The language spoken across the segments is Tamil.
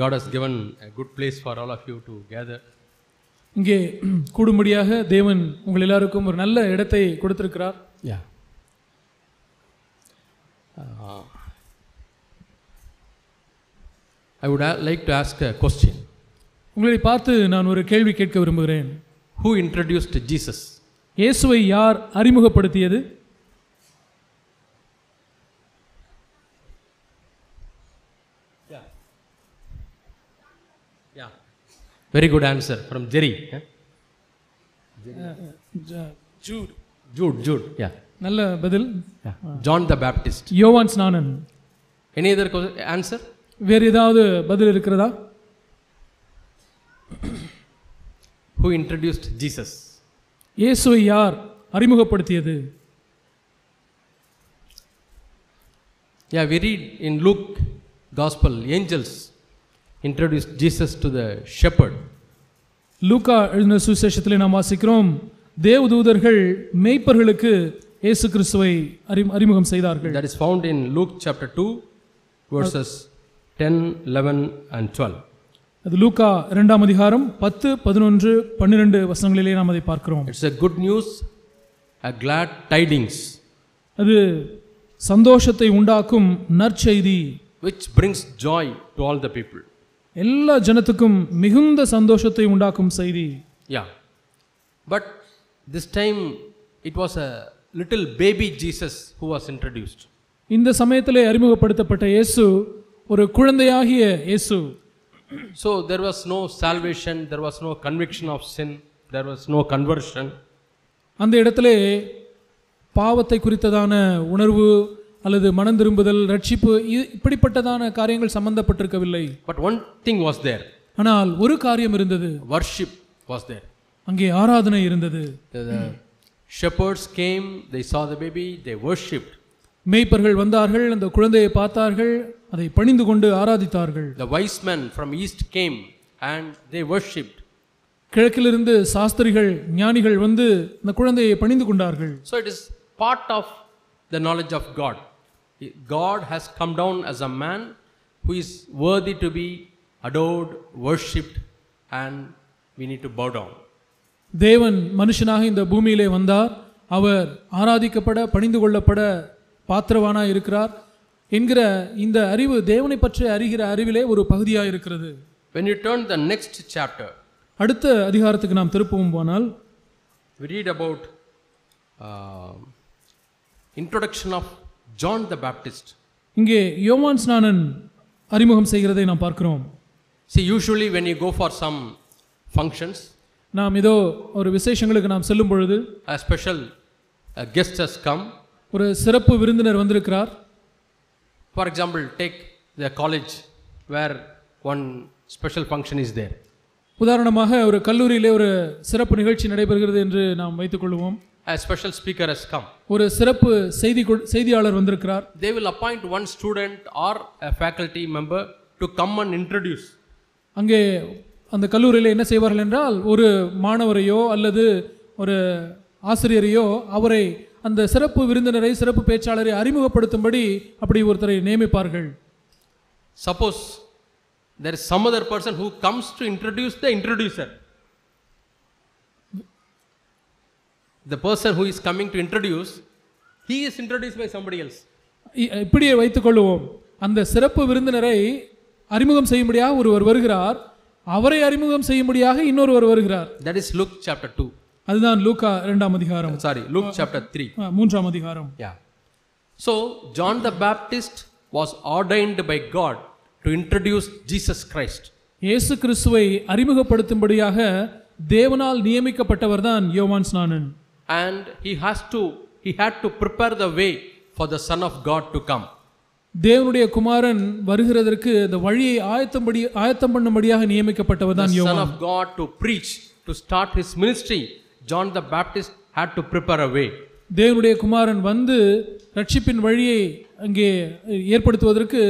God has given a good place for all of you to gather. இங்கே கூடும்படியாக தேவன் உங்கள் எல்லாருக்கும் ஒரு நல்ல இடத்தை கொடுத்திருக்கிறார். Yeah. I would like to ask a question. உங்களை பார்த்து நான் ஒரு கேள்வி கேட்க விரும்புகிறேன். Who introduced Jesus? இயேசுவை யார் அறிமுகப்படுத்தியது? Yeah. Very good answer from Jerry. Jude. Yeah. நல்ல பதில். Yeah. John the Baptist. யோவான் ஸ்நானன். Any other answer? வேறு ஏதாவது பதில் இருக்கிறதா? Who introduced Jesus? இயேசுவை யார் அறிமுகப்படுத்தியது? Yeah, we read in Luke Gospel, angels introduced Jesus to the shepherd. லூக்கா எழுதின சுவிசேஷத்திலே நாம் வாசிக்கிறோம், தேவதூதர்கள் மேய்ப்பர்களுக்கு இயேசு கிறிஸ்துவை அறிமுகம் செய்தார்கள். That is found in Luke chapter 2 verses 10, 11 and 12. அது லூக்கா 2ஆம் அதிகாரம் 10, 11, 12 வசனங்களிலே நாம் அதை பார்க்கிறோம். It's a good news, a glad tidings. அது சந்தோஷத்தை உண்டாக்கும் நற்செய்தி, which brings joy to all the people. எல்லா ஜனத்துக்கும் மிகுந்த சந்தோஷத்தை உண்டாக்கும் செய்தி. Yeah. But this time it was a little baby Jesus who was introduced. இந்த சமயத்திலே அறிமுகப்படுத்தப்பட்ட இயேசு ஒரு குழந்தையாகிய இயேசு. So there was no salvation, there was no conviction of sin, there was no conversion. அந்த இடத்திலே பாவத்தை குறித்ததான உணர்வு அல்லது மனம் திரும்புதல், ரட்சிப்பு இப்படிப்பட்டதான காரியங்கள் சம்பந்தப்பட்டிருக்கவில்லை. But one thing was there. ஆனால் ஒரு காரியம் இருந்தது. Worship was there. அங்கே ஆராதனை இருந்தது. The shepherds came, they saw the baby, they worshipped. மேய்ப்பர்கள் வந்தார்கள், அந்த குழந்தையை பார்த்தார்கள், அதை பணிந்து கொண்டு ஆராதித்தார்கள். The wise men from east came and they worshipped. கிழக்கிலிருந்து சாஸ்திரிகள், ஞானிகள் வந்து அந்த குழந்தையை பணிந்து கொண்டார்கள். So it is part of the knowledge of God. God has come down as a man who is worthy to be adored, worshipped, and we need to bow down. தேவன் மனுஷனாக இந்த பூமியிலே வந்தார், அவர் ஆராதிக்கப்பட பணிந்து கொள்ளப்பட பாத்திரவானாய் இருக்கிறார் என்கிற இந்த அறிவு தேவனை பற்றி அறிகிற அறிவிலே ஒரு பகுதியாக இருக்கிறது. When you turn the next chapter, அடுத்த அதிகாரத்துக்கு நாம் திருப்பவும் போனால், we read about introduction of John the Baptist. இங்கே யோவான் ஸ்நானன் அறிமுகம் செய்கிறதை நாம் பார்க்கிறோம். See, usually when you go for some functions, நாம் ஏதோ ஒரு விசேஷங்களுக்கு நாம் செல்லும் பொழுது, a special guest has come. ஒரு சிறப்பு விருந்தினர் வந்திருக்கிறார். For example, take the college where one special function is there. உதாரணமாக ஒரு கல்லூரியிலே ஒரு சிறப்பு நிகழ்ச்சி நடைபெறுகிறது என்று நாம் வைத்துக் கொள்வோம். A special speaker has come. ஒரு சிறப்பு செய்தியாளர் வந்திருக்கிறார். They will appoint one student or a faculty member to come and introduce. அங்கே அந்த கல்லூரியில் என்ன செய்வார்கள் என்றால், ஒரு மாணவரையோ அல்லது ஒரு ஆசிரியரையோ அவரை அந்த சிறப்பு விருந்தினரை, சிறப்பு பேச்சாளரை அறிமுகப்படுத்தும்படி அப்படி ஒருத்தரை நியமிப்பார்கள். Suppose there is some other person who comes to introduce the introducer. The person who is coming to introduce, he is introduced by somebody else. இப்படியே வைத்துக் கொள்வோம், அந்த சிறப்பு விருந்தினரை அறிமுகம் செய்யும்படியாக ஒருவர் வருகிறார், அவரை அறிமுகம் செய்யும்படியாக இன்னொருவர் வருகிறார். That is Luke chapter 2. அதுதான் லூக்கா 2ஆம் அதிகாரம். Luke chapter 3. 3ஆம் அதிகாரம். Yeah. So John the Baptist was ordained by God to introduce Jesus Christ. இயேசு கிறிஸ்துவை அறிமுகப்படுத்தும்படியாக தேவனால் நியமிக்கப்பட்டவர் தான் யோவான் ஸ்நானன். And he had to prepare the way for the Son of God to come. தேவனுடைய குமாரன் வருகிறதற்கு இந்த வழியை ஆயத்தம் பண்ணும்படியாக நியமிக்கப்பட்டவர் தான் யோவான். The Son of God to preach, to start his ministry, John the Baptist had to prepare a way. தேவனுடைய குமாரன் வந்து ரட்சிப்பின் வழியை அங்கே ஏற்படுத்துவதற்கு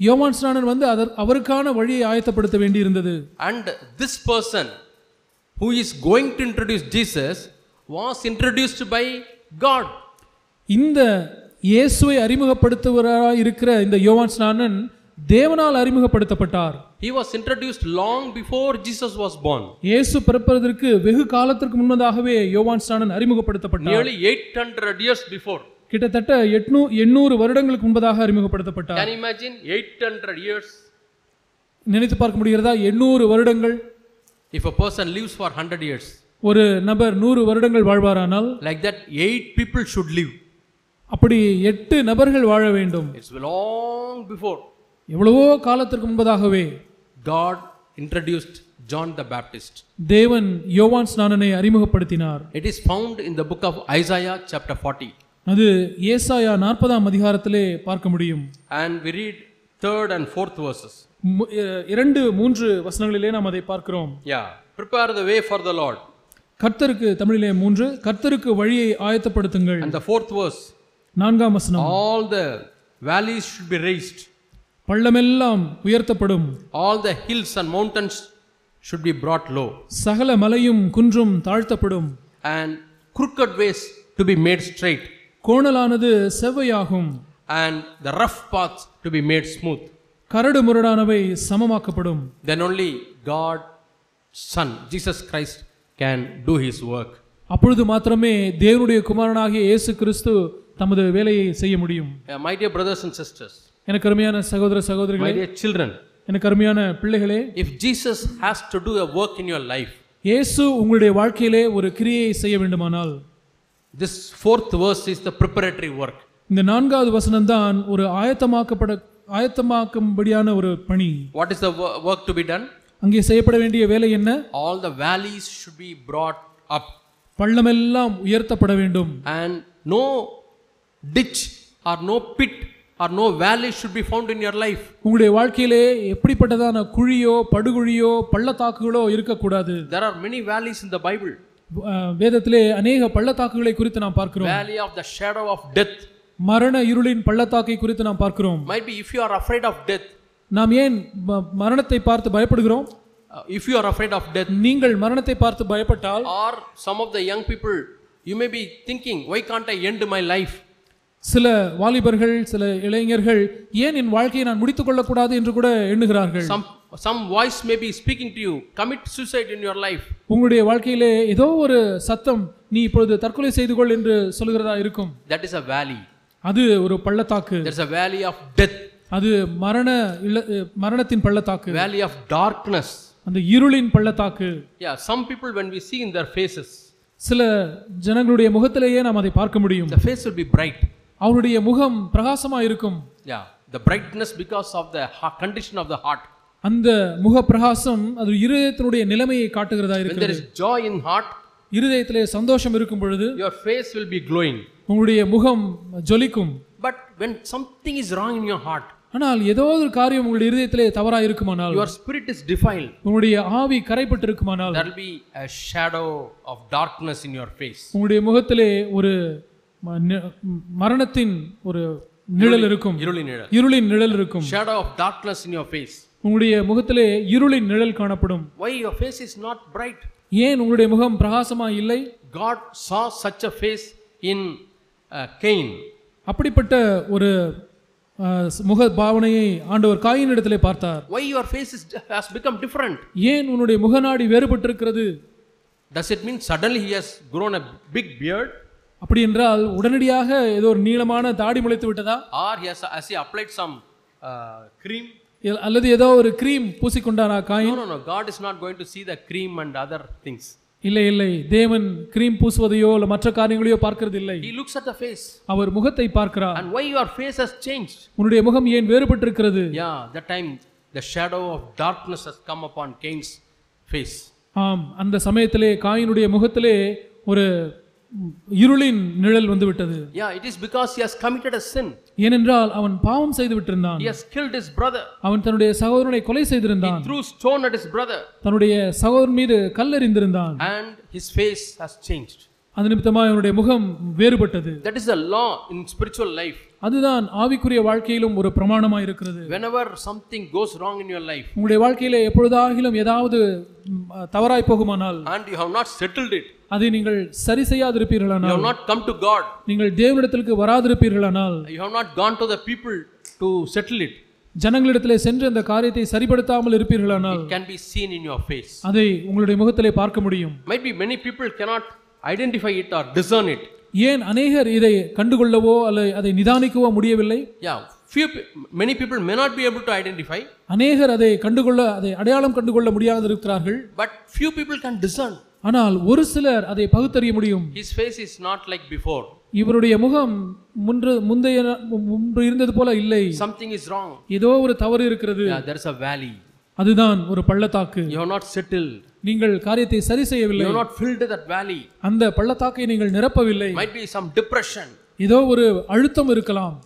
யோவான் ஸ்நானன் வந்து அவருக்கான வழியை ஆயத்தப்படுத்த வேண்டியிருந்தது. And this person who is going to introduce Jesus was introduced by God. இந்த இயேசுவை அறிமுகப்படுத்துவராக இருக்கிற இந்த யோவான் ஸ்நானன் தேவனால் அறிமுகப்படுத்தப்பட்டார். He was introduced long before Jesus was born. இயேசு பிறப்பதற்கு வெகு காலத்திற்கு முன்னதாகவே யோவான் ஸ்நானன் அறிமுகப்படுத்தப்பட்டார். Nearly 800 years before. கிட்டத்தட்ட 800 வருடங்களுக்கு முன்பதாக அறிமுகப்படுத்தப்பட்டார். Can you imagine 800 years? நினைத்து பார்க்க முடிகிறதா? 800 வருடங்கள். If a person lives for 100 years, ஒரு நபர் 100 வருடங்கள் வாழ்வாரானால், like that 8 people should live. அப்படி 8 நபர்கள் வாழ வேண்டும். It's long before. எவ்வளவோ காலத்திற்கு முன்பதாகவே God introduced John the Baptist. தேவன் யோவான் ஸ்நானனை அறிமுகப்படுத்தினார். It is found in the book of Isaiah chapter 40. அது ஏசாயா 40ஆம் அதிகாரத்திலே பார்க்க முடியும். And we read 3rd and 4th verses. 2-3 வசனங்களிலே நாம் அதை பார்க்கிறோம். Yeah, prepare the way for the Lord. கர்த்தருக்கு, தமிழிலே 3, கர்த்தருக்கு வழியை ஆயத்தப்படுத்துங்கள். And the 4th verse, 4ஆம் வசனம், all the valleys should be raised, பள்ளமெல்லாம் உயர்த்தப்படும், all the hills and mountains should be brought low, சகல மலையும் குன்றும் தாழ்த்தப்படும், and crooked ways to be made straight, கோணலானது செவ்வையாகும், and the rough paths to be made smooth. கரடு முரடானவை சமமாக்கப்படும். Then only God's Son Jesus Christ can do his work. அப்பொழுது மாத்திரமே தேவனுடைய குமாரனாகிய இயேசு கிறிஸ்து தமது வேலையை செய்ய முடியும். My dear brothers and sisters, எனக்கு அருமையான சகோதர my சகோதரிகளே, dear children, எனக்கு அருமையான பிள்ளைகளே, if Jesus has to do a work in your life, இயேசு உங்களுடைய வாழ்க்கையிலே ஒரு கிரியையை செய்ய வேண்டுமானால், this 4th verse is the preparatory work. இந்த 4வது வசனம்தான் ஒரு ஆயத்தமாக்கும்படியான ஒரு பணி. What is the work to be done? அங்கே செய்யப்பட வேண்டிய வேலை என்ன? All the valleys should be brought up, பள்ளமெல்லாம் உயர்த்தப்பட வேண்டும். and no ditch or no pit or no valley should be found in your life. உங்களுடைய வாழ்க்கையிலே எப்படிப்பட்டதான குழியோ படுகுழியோ பள்ளத்தாக்குகளோ இருக்கக்கூடாது. There are many valleys in the Bible. வேதத்திலே அநேக பள்ளத்தாக்குகளை குறித்து நாம் பார்க்கிறோம். Valley of the shadow of death. மரண இருளின் பள்ளத்தாக்கை குறித்து நாம் பார்க்கிறோம். Might be if you are afraid of death. நாம் ஏன் மரணத்தை பார்த்து பயப்படுகிறோம்? If you are afraid of death, நீங்கள் மரணத்தை பார்த்து பயப்பட்டால், or some of the young people, you may be thinking, why can't I end my life? சில வாலிபர்கள், சில இளைஞர்கள் ஏன் என் வாழ்க்கையை நான் முடித்துக் கொள்ளக்கூடாது என்று கூட எண்ணுகிறார்கள். Some voice may be speaking to you, commit suicide in your life. உங்களுடைய வாழ்க்கையிலே ஏதோ ஒரு சத்தம், நீ இப்பொழுது தற்கொலை செய்து கொள் என்று சொல்கிறதா இருக்கும். That is a valley. அது ஒரு பள்ளத்தாக்கு. There is a valley of death. அது மரணத்தின் பள்ளத்தாக்கு. Valley of darkness. அந்த இருளின் பள்ளத்தாக்கு. Yeah, some people when we see in their faces, சில ஜனங்களுடைய முகத்திலேயே நாம் அதை பார்க்க முடியும். the face will be bright. அவருடைய முகம் பிரகாசமா இருக்கும். Yeah, the brightness because of the condition of the heart. அந்த முக பிரகாசம் அது இருதயத்தினுடைய நிலைமையை காட்டுகிறதா When இருக்கிறது. there is joy in heart, இருதயத்திலே சந்தோஷம் இருக்கும் பொழுது your face will be glowing. உங்களுடைய முகம் ஜொலிக்கும். But when something is wrong in your heart, ஆனால் ஏதோ ஒரு காரியம் உங்களுடைய இருதயத்திலே தவறா இருக்குமானால், your spirit is defiled, உங்களுடைய ஆவி கரைப்பட்டு இருக்குமானால், there will be a shadow of darkness in your face. உங்களுடைய முகத்திலே ஒரு மரணத்தின் ஒரு நிழல் இருக்கும். இருளின் நிழல் இருக்கும். Shadow of darkness in your face. உங்களுடைய முகத்திலே இருளின் நிழல் காணப்படும். Why your face is not bright? ஏன் உங்களுடைய முகம் பிரகாசமா இல்லை? God saw such a face in Cain. அப்படிப்பட்ட ஒரு முக பாவனையை ஆண்டவர் காயினிடத்திலே பார்த்தார். Why your face has become different? ஏன் உன்னுடைய முகநாடி வேறுபட்டிருக்கிறது? Does it mean suddenly he has grown a big beard? அப்படி என்றால் உடனடியாக ஏதோ ஒரு நீளமான தாடி முளைத்து விட்டதா? Or has he applied some cream? அல்லது ஏதோ ஒரு கிரீம் பூசிக்கொண்டானா காயின்? No, God is not going to see the cream and other things. இல்லை, தேவன் கிரீம் பூசுவதையோ இல்ல மற்ற காரியங்களையோ பார்க்கிறது இல்லை. He looks at the face. அவர் முகத்தை பார்க்கிறார். And why your face has changed? உன்னுடைய முகம் ஏன் வேறுபட்டிருக்கிறது? Yeah, that time the shadow of darkness has come upon Cain's face. ஆம், அந்த சமயத்திலே காயினுடைய முகத்திலே ஒரு இருளின் நிழல் வந்து விட்டது. Yeah, it is because he has committed a sin. ஏனென்றால் அவன் பாவம் செய்து விட்டிருந்தான். He has killed his brother. அவன் தன்னுடைய சகோதரனை கொலை செய்திருந்தான். He threw stone at his brother. தன்னுடைய சகோதரன் மீது கல்லெறிந்திருந்தான். And his face has changed. அது நிமித்தமாக அவனுடைய முகம் வேறுபட்டது. That is the law in spiritual life. அதுதான் ஆவிக்குரிய வாழ்க்கையிலும் ஒரு பிரமாணமாக இருக்கிறது. Whenever something goes wrong in your life, உங்களுடைய வாழ்க்கையிலே எப்பொழுதாகிலும் ஏதாவது தவறாய் போகுமானால், and you have not settled it, அதை நீங்கள் சரி செய்யாதிருப்பீர்களானால், you have not come to God, நீங்கள் தேவனிடத்திற்கு வராதிருப்பீர்களானால், you have not gone to the people to settle it, ஜனங்களிடத்திலே சென்று அந்த காரியத்தை சரிப்படுத்தாமல் இருப்பீர்களானால் it can be seen in your face. அதை உங்களுடைய முகத்திலே பார்க்க முடியும். Might be many people cannot identify it or discern it. ஏன் அநேகர் இதை கண்டுகொள்ளவோ அல்லது அதை நிதானிக்கவோ முடியவில்லை? Many people may not be able to identify. அநேகர் அதை அடையாளம் கண்டுகொள்ள முடியாதிருக்கிறார்கள். But few people can discern. ஆனால் ஒரு சிலர் அதை பகுத்தறிய முடியும். His face is not like before. இவருடைய முகம் முன்பு இருந்தது போல இல்லை. Something is wrong. ஏதோ ஒரு தவறு இருக்கிறது. There is a valley. அதுதான் ஒரு பள்ளத்தாக்கு. You have not settled. நீங்கள் காரியத்தை சரி செய்யவில்லை. You have not filled that valley. அந்த பள்ளத்தாக்கை நீங்கள் நிரப்பவில்லை. Might be some depression. ஏதோ ஒரு அழுத்தம் இருக்கலாம்.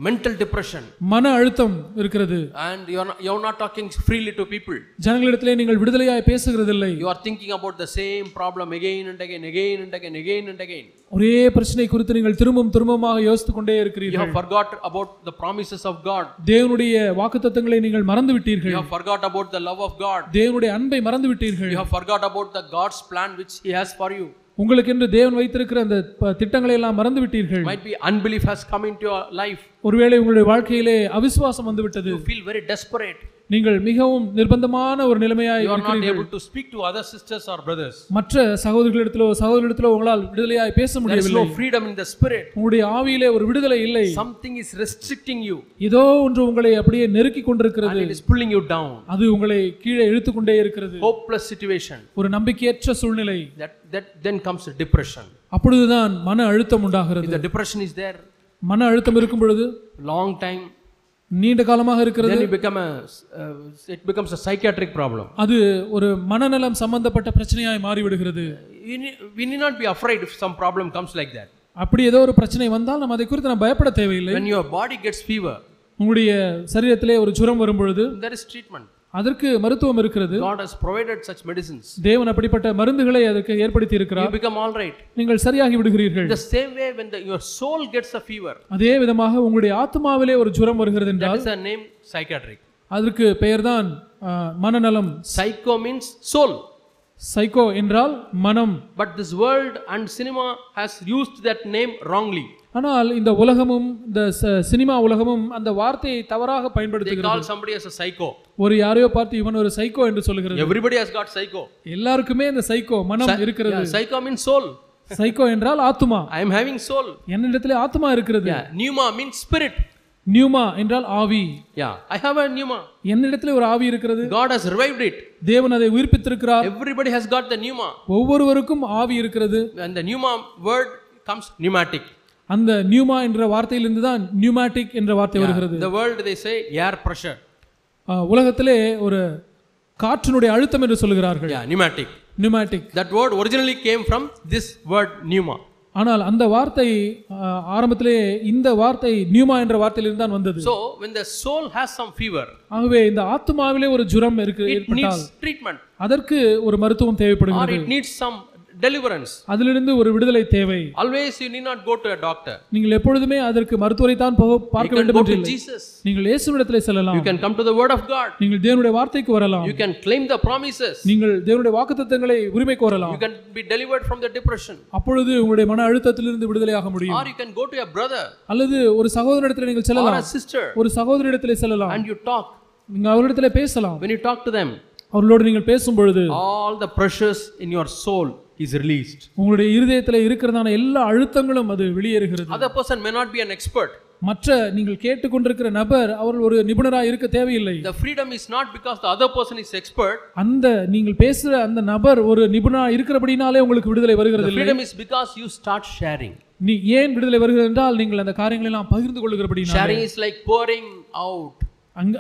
Mental depression. மன அழுத்தம் இருக்கிறது. And you are not talking freely to people. ஜனங்களிடத்திலே நீங்கள் விடுதலையாய் பேசுகிறதில்லை. You are thinking about the same problem again and again, again and again, again and again. ஒரே பிரச்சனை குறித்து நீங்கள் திரும்பமாக யோசித்துக் கொண்டே இருக்கிறீர்கள். You have forgot about the promises of God. தேவனுடைய வாக்குத்தத்தங்களை நீங்கள் மறந்து விட்டீர்கள். You have forgot about the love of God. தேவனுடைய அன்பை மறந்து விட்டீர்கள். You have forgot about the God's plan which he has for you. உங்களுக்கென்று தேவன் வைத்திருக்கிற அந்த திட்டங்களை எல்லாம் மறந்து விட்டீர்கள். Might be unbelief has come into your life. ஒருவேளை உங்களுடைய வாழ்க்கையிலே அவிசுவாசம் வந்து விட்டது. You feel very desperate. நீங்கள் மிகவும் நிர்பந்தமான ஒரு நிலைமையாய் இருக்கிறீர்கள். You are not able to speak to other sisters or brothers. மற்ற சகோதரர்களிடத்திலோ உங்களால் விடுதலையாய் பேச முடியவில்லை. There is no freedom in the spirit. உங்களுடைய ஆவியிலே ஒரு விடுதலை இல்லை. Something is restricting you. ஏதோ ஒன்று உங்களை அப்படியே நெருக்கி கொண்டிருக்கிறது. And it is pulling you down. அது உங்களை கீழே இழுத்து கொண்டே இருக்கிறது. Hopeless situation. ஒரு நம்பிக்கையற்ற சூழ்நிலை. That then comes a depression. அப்பொழுதுதான் மன அழுத்தம் உண்டாகிறது. If the depression is there, மன அழுத்தம் இருக்கும் பொழுது long time, நீண்ட காலமாக இருக்கிறது, then it becomes a psychiatric problem. அது ஒரு மனநலம் சம்பந்தப்பட்ட பிரச்சனையாய் மாறி விடுகிறது. We need not be afraid if some problem comes like that. அப்படி ஏதோ ஒரு பிரச்சனை வந்தால் நம்ம அதை குறித்து பயப்பட தேவையில்லை. When your body gets fever, உங்களுடைய சரீரத்திலே ஒரு ஜுரம் வரும் பொழுது there is treatment. அதற்கு மருத்துவம் இருக்கிறது. God has provided such medicines. தேவன் அப்படிப்பட்ட மருந்துகளை அதற்கு ஏற்படுத்தி இருக்கிறார். You become all right. நீங்கள் சரியாகி விடுகிறீர்கள். The same way when your soul gets a fever, அதே விதமாக உங்களுடைய ஆத்மாவிலே ஒரு ஜுரம் வருகிறது என்றால், that is a name psychiatric. அதற்கு பெயர்தான் மனநலம். Psycho means soul. சைக்கோ என்றால் மனம். But this world and cinema has used that name wrongly. ஆனால் இந்த உலகமும் இந்த சினிமா உலகமும் அந்த வார்த்தையை தவறாக பயன்படுத்துகிறது. They call somebody as a psycho. ஒரு யாரையோ பார்த்து இவன் ஒரு சைக்கோ என்று சொல்கிறது. Everybody has got psycho. எல்லாருக்குமே இந்த சைக்கோ மனம் இருக்கிறது. Psycho means soul. சைக்கோ என்றால் ஆத்துமா. I am having soul. என்னிடத்திலே ஆத்துமா இருக்கிறது. Pneuma means spirit. நியூமா என்றால் ஆவி. I have a pneuma. என்னிடத்திலே ஒரு ஆவி இருக்கிறது. God has revived it. தேவன் அதை உயிர்ப்பித்திருக்கிறார். Everybody has got the pneuma. ஒவ்வொருவருக்கும் ஆவி இருக்கிறது. And the pneuma word comes pneumatic. அந்த நியூமா என்ற வார்த்தையிலிருந்து தான் நியூமேட்டிக் என்ற வார்த்தை வருகிறது. The world they say air pressure. உலகத்திலே ஒரு காற்றினுடைய அழுத்தம் என்று சொல்கிறார்கள். Pneumatic. Pneumatic. That word originally came from this word pneuma. ஆனால் அந்த வார்த்தை ஆரம்பத்திலே இந்த வார்த்தை நியூமா என்ற வார்த்தையிலிருந்து தான் வந்தது. So when the soul has some fever, ஆகவே இந்த ஆத்மாவிலே ஒரு ஜுரம் ஏற்பட்டால் it needs treatment. அதற்கு ஒரு மருத்துவம் தேவைப்படுகிறது. Or it needs some deliverance. அதிலிருந்து ஒரு விடுதலை தேவை. Always you need not go to a doctor. நீங்கள் எப்பொழுதுமே அதற்கு மருத்துவரை தான் பார்க்க வேண்டும் என்று இல்லை. நீங்கள் இயேசுவிடத்திலே செல்லலாம். You can come to the word of God. நீங்கள் தேவனுடைய வார்த்தைக்கு வரலாம். You can claim the promises. நீங்கள் தேவனுடைய வாக்குத்தத்தங்களை உரிமை கோரலாம். You can be delivered from the depression. அப்பொழுது உங்களுடைய மன அழுத்தத்திலிருந்து விடுதலையாக முடியும். Or you can go to a brother. அல்லது ஒரு சகோதரனிடத்திலே நீங்கள் செல்லலாம். Or a sister. ஒரு சகோதரியிடத்திலே செல்லலாம். And you talk. நீங்கள் அவரிடத்திலே பேசலாம். When you talk to them, அவர்களோடு நீங்கள் பேசும் பொழுது all the pressures in your soul is released. உங்களுடைய இருதயத்திலே இருக்கிறதான எல்லா அழுத்தங்களும் அது வெளியேறுகிறது. Other person may not be an expert. மற்ற நீங்கள் கேட்டுக்கொண்டிருக்கிற நபர் அவர் ஒரு நிபுணராக இருக்க தேவையில்லை. The freedom is not because the other person is expert. அந்த நீங்கள் பேசுற அந்த நபர் ஒரு நிபுணராக இருக்கிறபடினாலே உங்களுக்கு விடுதலை வருகிறது இல்லை. The freedom is because you start sharing. நீ ஏன் விடுதலை வருகிறது என்றால் நீங்கள் அந்த காரியங்களை எல்லாம் பகிர்ந்து கொள்கிறபடினாலே. Sharing is like pouring out.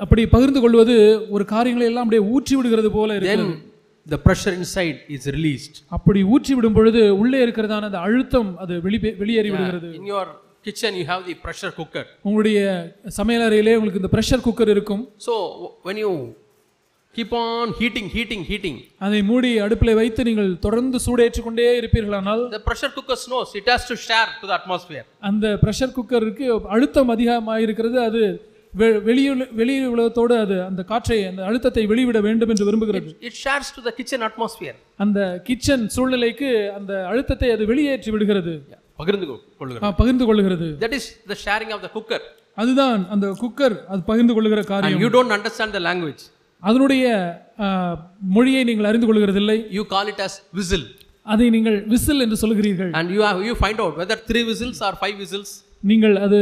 அப்படி பகிர்ந்து கொள்வது ஒரு காரியங்களை எல்லாம் அப்படியே ஊற்றி விடுகிறது போல இருக்கிறது. Then the pressure inside is released. அப்படி ஊற்றி விடும் பொழுது உள்ளே இருக்கிறதான அந்த அழுத்தம் அது வெளியேறி விடுகிறது. In your kitchen you have the pressure cooker. உங்களுடைய சமையலறையிலே உங்களுக்கு இந்த பிரஷர் குக்கர் இருக்கும். So when you keep on heating, அதை மூடி அடுப்பிலே வைத்து நீங்கள் தொடர்ந்து சூடேற்றிக் கொண்டே இருப்பீர்களானால் the pressure cooker knows it has to share to the atmosphere. அந்த பிரஷர் குக்கருக்கு அழுத்தம் அதிகமாக இருக்கிறது. அது வெளி உலகத்தோடு அது அந்த காற்றை அந்த அழுத்தத்தை வெளிவிட வேண்டும் என்று விரும்புகிறது. It shares to the kitchen atmosphere. அந்த கிச்சன் சூழ்நிலைக்கு அந்த அழுத்தத்தை அது வெளியேற்றி விடுகிறது. பகிர்ந்து கொள்கிறது. That is the sharing of the cooker. அதுதான் அந்த குக்கர் அது பகிர்ந்து கொள்ளுகிற and காரியம். you don't understand the language. அதனுடைய மொழியை நீங்கள் அறிந்து கொள்கிறதில்லை. You call it as whistle. அதை நீங்கள் விசில் என்று சொல்கிறீர்கள். And you find out whether 3 whistles or 5 whistles. நீங்கள் அது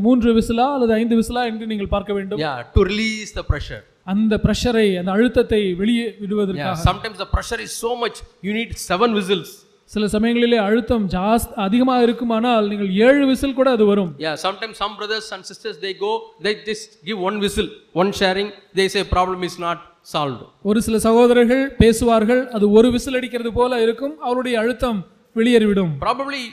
3 விசிலா அல்லது 5 விசிலா என்று நீங்கள் பார்க்க வேண்டும். Yeah, to release the pressure. அந்த பிரஷரை, அந்த அழுத்தத்தை வெளியே விடுவதற்காக. Sometimes the pressure is so much you need 7 whistles. சில சமயங்களிலே அழுத்தம் அதிகமாக இருக்குமானால் நீங்கள் 7 விசில் கூட அது வரும். Sometimes some brothers and sisters they just give 1 whistle, one sharing, they say problem is not solved. ஒரு சில சகோதரர்கள் பேசுவார்கள், அது ஒரு விசில் அடிக்கிறது போல இருக்கும், அவருடைய அழுத்தம் வெளியேறிவிடும். Probably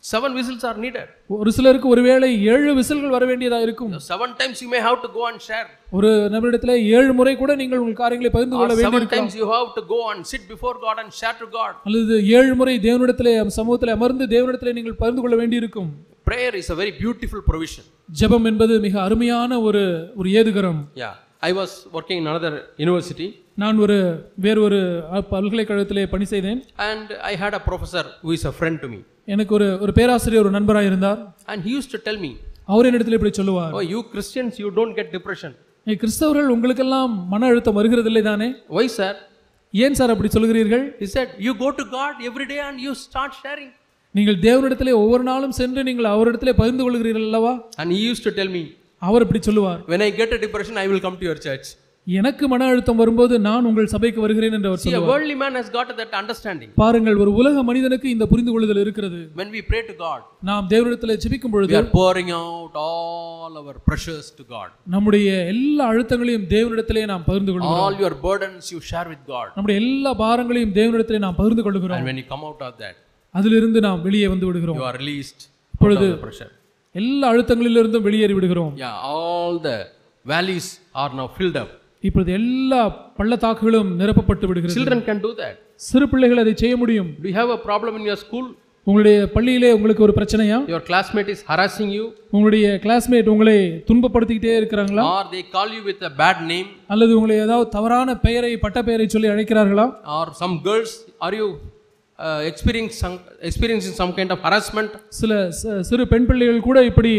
7 whistles are needed. ஒரு சிலருக்கு ஒருவேளை 7 விசில்கள் வர வேண்டியதா இருக்கும். 7 times you may have to go and share. ஒரு நபரிடத்திலே 7 முறை கூட நீங்கள் உங்கள் காரியங்களை பகிர்ந்து கொள்ள வேண்டியிருக்கும். 7 times you have to go and sit before God and share to God. அல்லது 7 முறை தேவனிடத்திலே சமூகத்திலே அமர்ந்து தேவனிடத்திலே நீங்கள் பகிர்ந்து கொள்ள வேண்டியிருக்கும். Prayer is a very beautiful provision. ஜெபம் என்பது மிக அருமையான ஒரு ஏதுகரம். I was working in another university. நான் வேறு ஒரு பல்கலைக்கழகத்திலே பணி செய்தேன். And I had a professor who is a friend to me. எனக்கு ஒரு பேராசிரியர், ஒரு நண்பராக இருந்தார். And he used to tell me, அவர் என்னிடத்தில் இப்படி சொல்லுவார், oh you Christians you don't get depression. கிறிஸ்தவர்கள் உங்களுக்கெல்லாம் மன அழுத்தம் வருகிறதில்லை தானே? Why sir? ஏன் சார் அப்படி சொல்கிறீர்கள்? He said you go to God every day and you start sharing. நீங்கள் தேவனிடத்திலே ஒவ்வொரு நாளும் சென்று நீங்கள் அவரிடத்திலே பகிர்ந்து கொள்கிறீர்கள் அல்லவா? And he used to tell me, அவர் இப்படி சொல்லுவார், when I get a depression I will come to your church. எனக்கு மன அழுத்தம் வரும்போது நான் உங்கள் சபைக்கு வருகிறேன் என்று அவர் சொல்லுவார். A worldly man has got that understanding. பாருங்கள், ஒரு உலக மனிதனுக்கு இந்த புரிந்து கொள்ளுதல் இருக்கிறது. When we pray to God, நாம் தேவனிடத்திலே ஜெபிக்கும் பொழுது we are pouring out all our pressures to God. நம்முடைய எல்லா அழுத்தங்களையும் தேவனிடத்திலே நாம் பகிர்ந்து கொள்கிறோம். All your burdens you share with God. நம்முடைய எல்லா பாரங்களையும் தேவனிடத்திலே நாம் பகிர்ந்து கொள்கிறோம். And when you come out of that, அதிலிருந்து நாம் வெளியே வந்து விடுகிறோம். You are released from the pressure. எல்லா அழுத்தங்களிலிருந்தும் வெளியேறி விடுகிறோம். All the valleys are now filled up. இப்பொழுது எல்லா பள்ளத்தாக்குகளும் நிரப்பப்பட்டு விடுகிறது. Children can do that. சிறு பிள்ளைகள் அதை செய்ய முடியும். Do you have a problem in your school? உங்களுடைய பள்ளியிலே உங்களுக்கு ஒரு பிரச்சனையா? Your classmate is harassing you? உங்களுடைய கிளாஸ்மேட் உங்களை துன்பப்படுத்திட்டே இருக்காங்களா? Or they call you with a bad name? அல்லது உங்களை ஏதாவது தவறான பெயரை, பட்ட பெயரை சொல்லி அழைக்கிறார்களா? Or some girls, are you experiencing some kind of harassment? சில சிறு பெண் பிள்ளைகள் கூட இப்படி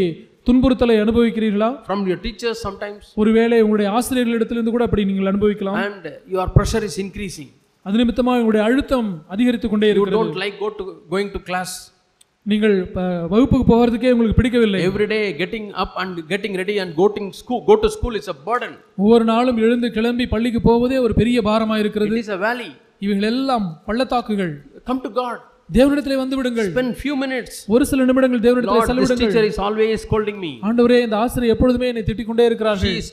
துன்புறுத்தலை அனுபவிக்கிறீர்களா? From your teachers sometimes. ஒருவேளை உங்களுடைய ஆசிரியர்களிடத்திலிருந்து கூட அப்படி நீங்கள் அனுபவிக்கலாம். And your pressure is increasing. அது நிமித்தமாக உங்களுடைய அழுத்தம் அதிகரித்துக் கொண்டே இருக்கிறது. You don't like going to class. நீங்கள் வகுப்புக்கு போகிறதுக்கே உங்களுக்கு பிடிக்கவில்லை. Every day getting up and getting ready and go to school is a burden. ஒவ்வொரு நாளும் எழுந்து கிளம்பி பள்ளிக்கு போவதே ஒரு பெரிய பாரமாக இருக்கிறது. It is a valley. இவைகள் எல்லாம் பள்ளத்தாக்குகள். Come to God. தேவனிடத்திலே வந்து விடுங்கள். Spend few minutes. ஒரு சில நிமிடங்கள் தேவனிடத்திலே செலவிடுங்கள். This teacher is always scolding me. ஆண்டவரே, இந்த ஆசிரியர் எப்பொழுதுமே என்னை திட்டிக் கொண்டே இருக்கிறார்கள். She is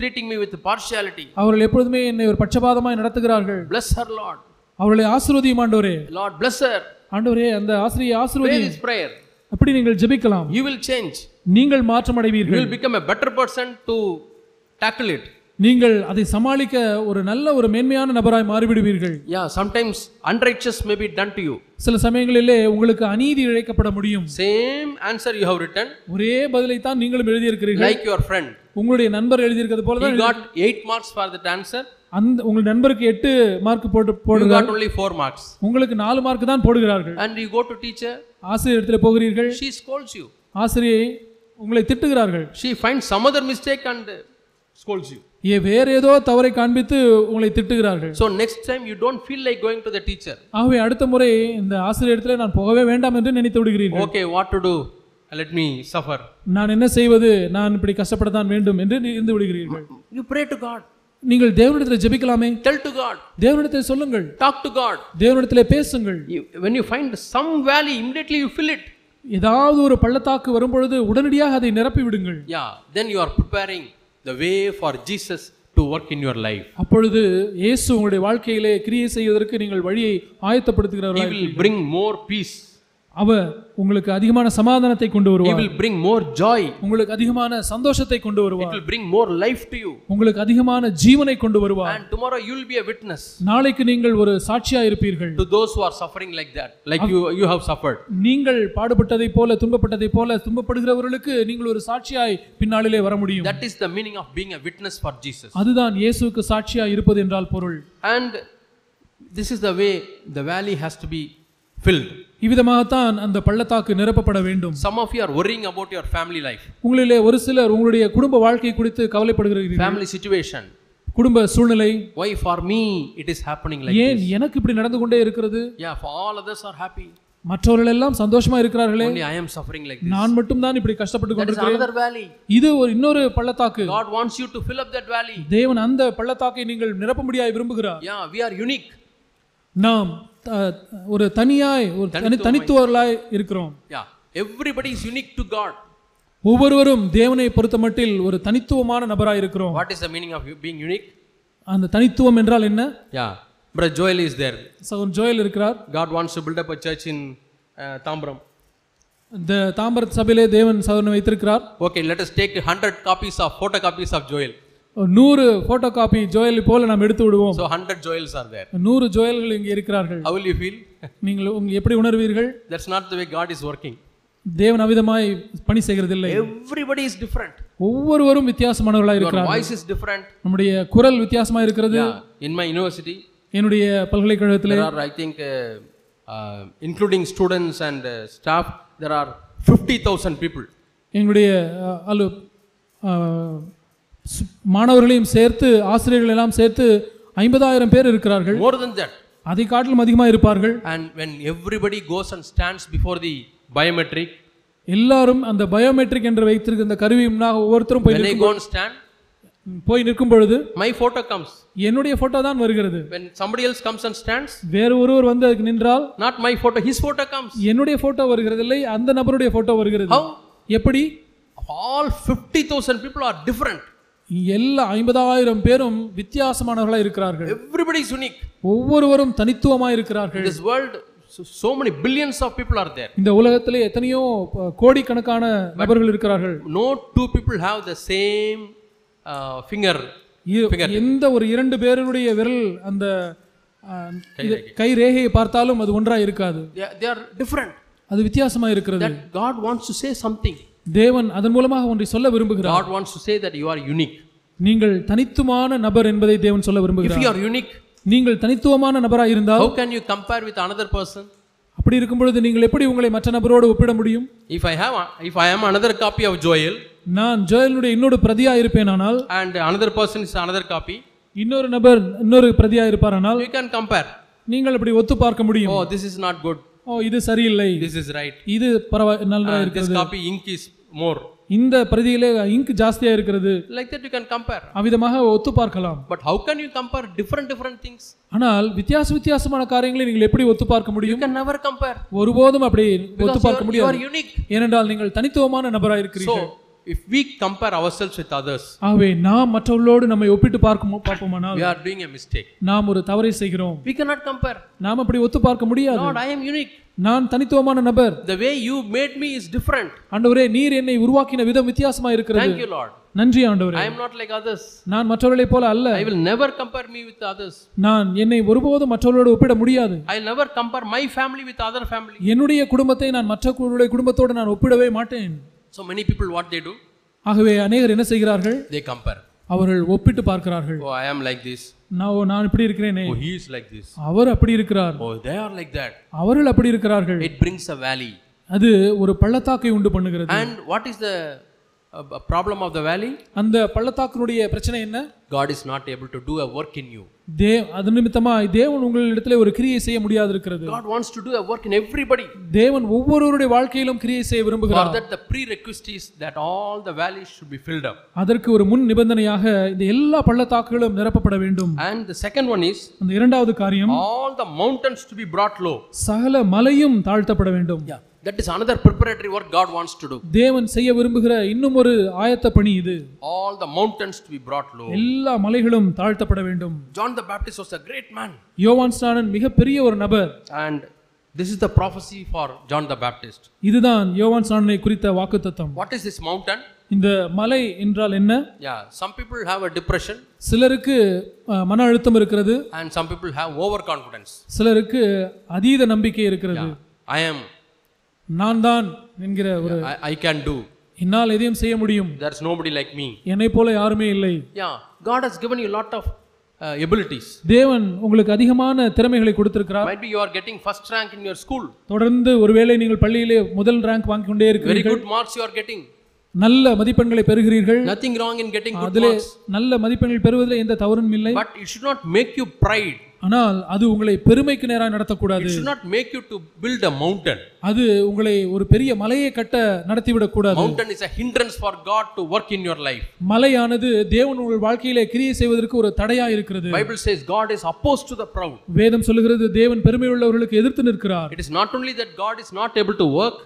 treating me with partiality. அவர்கள் எப்பொழுதுமே என்னை ஒரு பட்சபாதமாய் நடத்துகிறார்கள். Bless her Lord. அவர்களை ஆசீர்வதியும் ஆண்டவரே. Lord bless her. ஆண்டவரே, அந்த ஆசிரியை ஆசீர்வதியும். Pray this prayer. அப்படி நீங்கள் ஜெபிக்கலாம். You will change. நீங்கள் மாற்றம் அடைவீர்கள். You will become a better person to tackle it. நீங்கள் அதை சமாளிக்க ஒரு நல்ல ஒரு மேன்மையான நபராய் மாறிவிடுவீர்கள். Sometimes unrighteous may be done to you. சில சமயங்களிலே உங்களுக்கு அநீதி இழைக்கப்பட முடியும். Same answer you have written. ஒரே பதிலை தான் நீங்களும் எழுதி இருக்கிறீர்கள். Like your friend. உங்களுடைய நண்பர் எழுதி இருக்கிறது போல தான். He got 8 marks for that answer. அந்த உங்கள் நண்பருக்கு 8 மார்க் போடுகிறார். You got only 4 marks. உங்களுக்கு 4 மார்க் தான் போடுகிறார்கள். And you go to teacher. ஆசிரியரிடத்தில் போகிறீர்கள். She scolds you. ஆசிரியை உங்களை திட்டுகிறார்கள். She finds some other mistake and scolds you. வேற ஏதோ தவறை காண்பித்து உங்களை திட்டுகிறார்கள். So next time you don't feel like going to the teacher. ஆகவே அடுத்த முறை இந்த ஆசிரியரிடத்தில் நான் போகவே வேண்டாம் என்று நினைத்து விடுகிறீர்கள். Okay, what to do? Let me suffer. நான் என்ன செய்வது? நான் இப்படி கஷ்டப்பட தான் வேண்டும் என்று இருந்து விடுகிறீர்கள். You pray to God. நீங்கள் தேவனிடத்தில் ஜெபிக்கலாமே. Tell to God. தேவனிடத்தில் சொல்லுங்கள். Talk to God. தேவனிடத்தில் பேசுங்கள். When you find some valley, immediately you fill it. ஏதாவது ஒரு பள்ளத்தாக்கு வரும்பொழுது உடனடியாக அதை நிரப்பி விடுங்கள். Then you are preparing the way for Jesus to work in your life. அப்பொழுது இயேசு உங்களுடைய வாழ்க்கையிலே கிரியை செய்வதற்கு நீங்கள் வழியை ஆயத்தப்படுத்துகிறவராய் He will bring more peace. அவர் உங்களுக்கு அதிகமான சமாதானத்தை கொண்டு வருவார். He will bring more joy. உங்களுக்கு அதிகமான சந்தோஷத்தை கொண்டு வருவார். It will bring more life to you. உங்களுக்கு அதிகமான ஜீவனை கொண்டு வருவார். And tomorrow you will be a witness. நாளைக்கு நீங்கள் ஒரு சாட்சியாக இருப்பீர்கள். To those who are suffering like that, like you have suffered. நீங்கள் பாடுபட்டதை போல, துன்பப்பட்டதை போல துன்பப்படுகிறவர்களுக்கு நீங்கள் ஒரு சாட்சியாய் பின்னாளிலே வர முடியும். That is the meaning of being a witness for Jesus. அதுதான் இயேசுவுக்கு சாட்சியாய் இருப்பது என்றால் பொருள். And this is the way the valley has to be filled. இவ்விதமாகத்தான் அந்த பள்ளத்தாக்கு நிரப்பப்பட வேண்டும். Some of you are worrying about your family life. உங்களிலே ஒரு சிலர் உங்களுடைய குடும்ப வாழ்க்கை குறித்து கவலைப்படுகிறீர்கள். Family situation. குடும்ப சூழ்நிலை. Why for me it is happening like ஏன் this? எனக்கு இப்படி நடந்து கொண்டே இருக்கிறது? Yeah, for all others are happy. மற்றவர்கள் எல்லாம் சந்தோஷமா இருக்கிறார்களே, Only I am suffering like this. நான் மட்டும் தான் இப்படி கஷ்டப்பட்டு That is கொண்டிருக்கிறேன். another valley. இது ஒரு இன்னொரு பள்ளத்தாக்கு. God wants you to fill up that valley. தேவன் அந்த பள்ளத்தாக்கை நீங்கள் நிரப்பும்படியாய் விரும்புகிறார். Yeah, we are unique. நாம் ஒரு தனியாய் ஒரு தனித்துவர்களாய் இருக்கிறோம். Yeah, everybody is unique to God. ஒவ்வொருவரும் தேவனை பொறுத்தமட்டில் ஒரு தனித்துவமான நபராய் இருக்கிறோம். What is the meaning of you being unique? அந்த தனித்துவம் என்றால் என்ன? Yeah, brother Joel is there. சகோதரன் ஜோயல் இருக்கிறார். God wants to build up a church in Tambaram. இந்த தாம்பரம் சபையிலே தேவன் சகோதரனை வைத்திருக்கிறார். Okay, let us take 100 copies of photocopies of Joel. 100 photocopy Joel போல நாம் எடுத்து விடுவோம். So 100 Joels are there. 100 ஜோயல்கள் இங்கே இருக்கிறார்கள். How will you feel? நீங்கள் எப்படி உணர்வீர்கள்? That's not the way God is working. தேவன் அவிதமாய் பணி செய்கிறதில்லை. Everybody is different. ஒவ்வொருவரும் வித்தியாசமானவர்களாய் இருக்கிறார்கள். Your voice is different. நம்முடைய குரல் வித்தியாசமா இருக்கிறது. In my university, என்னுடைய பல்கலைக்கழகத்திலே there are I think including students and staff, there are 50,000 people. எங்களுடைய மாணவர்களையும் சேர்த்து ஆசிரியர்கள் எல்லாம் சேர்த்து 50,000 பேர் இருக்கிறார்கள். More than that. அதை காட்டிலும் அதிகமாக இருப்பார்கள். And when everybody goes and stands before the biometric, எல்லாரும் அந்த பயோமெட்ரிக் என்று வைத்திருக்கிற அந்த கருவி முன்னாக ஒவ்வொருத்தரும் போய் நிற்கும் பொழுது my photo comes. என்னுடைய போட்டோ தான் வருகிறது. When somebody else comes and stands, வேறு ஒருவர் வந்து அதுக்கு நின்றால் not my photo, his photo comes. என்னுடைய போட்டோ வருகிறது இல்லை, அந்த நபருடைய போட்டோ வருகிறது. How? எப்படி? All 50,000 people are different. எல்லா 50,000 பேரும் வித்தியாசமானவர்களாக இருக்கிறார்கள். Everybody is unique. ஒவ்வொருவரும் தனித்துவமாக இருக்கிறார்கள். This world, so many billions of people are there. இந்த உலகத்திலே எத்தனையோ கோடிக்கணக்கான நபர்கள் இருக்கிறார்கள். No two people have the same finger. எந்த ஒரு இரண்டு பேருடைய விரல் அந்த கை ரேகையை பார்த்தாலும் அது ஒன்றாக இருக்காது. They are different. அது வித்தியாசமா இருக்கிறது. That God wants to say something. தேவன் அதன் மூலமாக ஒன்றை சொல்ல விரும்புகிறார். God wants to say that you are unique. நீங்கள் தனித்துவமான நபர் என்பதை தேவன் சொல்ல விரும்புகிறார். If you are unique, நீங்கள் தனித்துவமான நபராக இருந்தால் how can you compare with another person? அப்படி இருக்கும் பொழுது நீங்கள் எப்படி உங்களை மற்ற நபரோடு ஒப்பிட முடியும்? If I am another copy of Joel, நான் ஜோயலுடைய இன்னொரு பிரதியா இருப்பேனானால், and another person is another copy, இன்னொரு நபர் இன்னொரு பிரதியா இருப்பாரானால், you can compare. நீங்கள் அப்படி ஒத்து பார்க்க முடியும். Oh, this is not good. ஓ, இது சரியில்லை. This is right. இது நல்லா இருக்கிறது. This copy ink is more. இந்த பிரதியிலே இங்க் ஜாஸ்தியா இருக்கிறது. Like that you can compare. அவிதமாக ஒத்து பார்க்கலாம். But how can you compare different things? ஆனால் வித்தியாசமான காரியங்களை நீங்கள் எப்படி ஒத்து பார்க்க முடியும்? You can never compare. ஒருபோதும் அப்படி ஒத்து பார்க்க முடியாது. You are unique. ஏனென்றால் நீங்கள் தனித்துவமான நபராக இருக்கிறீர்கள். So if we compare ourselves with others, ஆகவே நாம் மற்றவர்களோடு நம்மை ஒப்பிட்டு பார்ப்போமானால் we are doing a mistake. நாம் ஒரு தவறை செய்கிறோம். We cannot compare. நாம் அப்படி ஒத்து பார்க்க முடியாது. Lord, I am unique. நான் தனித்துவமான நபர். The way you made me is different. ஆண்டவரே, நீர் என்னை உருவாக்கின விதம் வித்தியாசமா இருக்கிறது. Thank you, Lord. நன்றி ஆண்டவரே. I am not like others. நான் மற்றவர்களைப் போல அல்ல. I will never compare me with others. நான் என்னை ஒருபோதும் மற்றவர்களோடு ஒப்பிட முடியாது. I will never compare my family with other family. என்னுடைய குடும்பத்தை நான் மற்றவர்களுடைய குடும்பத்தோடு நான் ஒப்பிடவே மாட்டேன். So many people what they do? ஆகவே அநேகர் என்ன செய்கிறார்கள்? They compare. அவர்கள் ஒப்பிட்டு பார்க்கிறார்கள். Oh, I am like this. நான் இப்படி இருக்கிறேனே. Oh, he is like this. அவர் அப்படி இருக்கிறார். Oh, they are like that. அவர்கள் அப்படி இருக்கிறார்கள். It brings a valley. அது ஒரு பள்ளத்தாக்கை உண்டு பண்ணுகிறது. And what is the problem of the valley? அந்த பள்ளத்தாக்கினுடைய பிரச்சனை என்ன? God is not able to do a work in you. அது நிமித்தமாய் தேவன் உங்களிடத்திலே ஒரு கிரியை செய்ய முடியாது இருக்கிறது. God wants to do a work in everybody. தேவன் ஒவ்வொருவருடைய வாழ்க்கையிலும் கிரியை செய்ய விரும்புகிறார். For that the prerequisite is that all the valleys should be filled up. அதற்கு ஒரு முன் நிபந்தனையாக இந்த எல்லா பள்ளத்தாக்குகளும் நிரப்பப்பட வேண்டும். And the second one is, அந்த இரண்டாவது காரியம், all the mountains to be brought low. சகல மலையும் தாழ்த்தப்பட வேண்டும். Yeah, that is another preparatory work God wants to do. தேவன் செய்ய விரும்புகிற இன்னும் ஒரு ஆயத்த பணி இது. All the mountains to be brought low. எல்லா மலைகளும் தாழ்த்தப்பட வேண்டும். John the Baptist was a great man. யோவான் ஸ்நானன் மிகப்பெரிய ஒரு நபர். And this is the prophecy for John the Baptist. இதுதான் யோவான் ஸ்நானனை குறித்த வாக்குத்தத்தம். What is this mountain? இந்த மலை என்றால் என்ன? Yeah, some people have a depression. சிலருக்கு மன அழுத்தம் இருக்கிறது. And some people have overconfidence. சிலருக்கு அதீத நம்பிக்கை இருக்கிறது. I am. நான் தான் என்கிற ஒரு I can do. என்னால் எதையும் செய்ய முடியும். There is nobody like me. என்னை போல யாருமே இல்லை. Yeah, God has given you a lot of abilities. தேவன் உங்களுக்கு அதிகமான திறமைகளை கொடுத்திருக்கிறார். Might be you are getting first rank in your school. தொடர்ந்து ஒருவேளை நீங்கள் பள்ளியிலே முதல் ரேங்க் வாங்கி கொண்டே Very இருக்கிறீர்கள். good marks you are getting. நல்ல மதிப்பெண்களை பெறுகிறீர்கள். Nothing wrong in getting good அதிலே marks. நல்ல மதிப்பெண்கள் பெறுவதில் எந்த தவறும் இல்லை. But it should not make you pride. ஆனால் அது உங்களை பெருமைக்கு நேராக நடத்தக்கூடாது. It should not make you to build a mountain. அது உங்களை ஒரு பெரிய மலையை கட்ட நடத்திவிடக் கூடாது. Mountain is a hindrance for God to work in your life. மலையானது தேவன் உங்கள் வாழ்க்கையிலே கிரியை செய்வதற்கு ஒரு தடையா இருக்கிறது. Bible says God is opposed to the proud. வேதம் சொல்லுகிறது தேவன் பெருமை உள்ளவர்களுக்கு எதிர்த்து நிற்கிறார். It is not only that God is not able to work.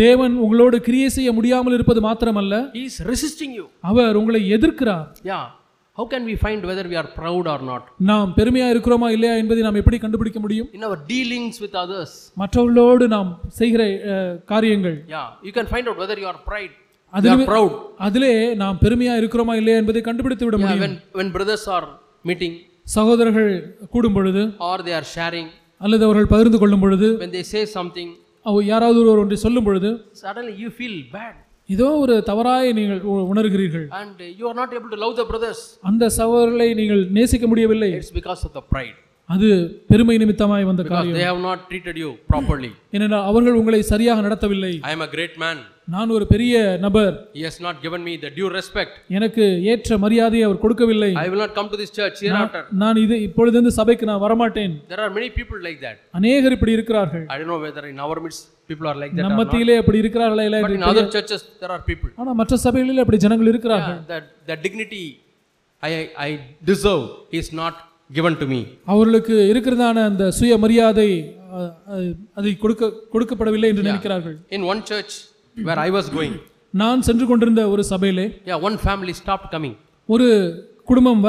தேவன் உங்களோடு கிரியை செய்ய முடியாமல் இருப்பது மாத்திரமல்ல, He is resisting you. அவர் உங்களை எதிர்க்கிறார். Yeah. How can we find whether we are proud or not? நாம் பெருமையா இருக்கிறோமா இல்லையா என்பதை நாம் எப்படி கண்டுபிடிக்க முடியும்? In our dealings with others. மற்றவர்களோடு நாம் செய்கிற காரியங்கள். Yeah, you can find out whether you are proud. அதிலே நாம் பெருமையா இருக்கிறோமா இல்லையா என்பதை கண்டுபிடித்து விட முடியும். When brothers are meeting, சகோதரர்கள் கூடும் பொழுது, or they are sharing, அல்லது அவர்கள் பகிர்ந்து கொள்ளும் பொழுது, when they say something, யாராவது ஒருவர் ஒன்றை சொல்லும் பொழுது, suddenly you feel bad. இதோ ஒரு தவறாய் நீங்கள் உணர்கிறீர்கள். And you are not able to love the brothers. அந்த சகோதரர்களை நீங்கள் நேசிக்க முடியவில்லை. It's because of the pride. அது பெருமை நிமித்தமாய் வந்த காரியம். Because they have not treated you properly. ஏனென்றால் அவர்கள் உங்களை சரியாக நடத்தவில்லை. I am a great man. நான் ஒரு பெரிய நபர். He has not given me the due respect. எனக்கு ஏற்ற மரியாதையை அவர் கொடுக்கவில்லை. I will not come to this church hereafter. நான் இப்பொழுது இந்த சபைக்கு நான் வரமாட்டேன். There are many people like that. அநேகர் இப்படி இருக்கிறார்கள். I don't know whether in our midst people are like that. நம்ம மத்தியிலே அப்படி இருக்கிறார்களா இல்ல? But in other churches there are people. ஆனா மற்ற சபைகளில் அப்படி ஜனங்கள் இருக்கிறார்கள். The dignity I deserve is not given to me. அவர்களுக்கு இருக்கிறதான அந்த சுய மரியாதை அதை கொடுக்கப்படவில்லை என்று நினைக்கிறார்கள். In one church where I was going, நான் சென்று கொண்டிருந்த ஒரு சபையிலே, one family stopped coming. ஒரு குடும்பம்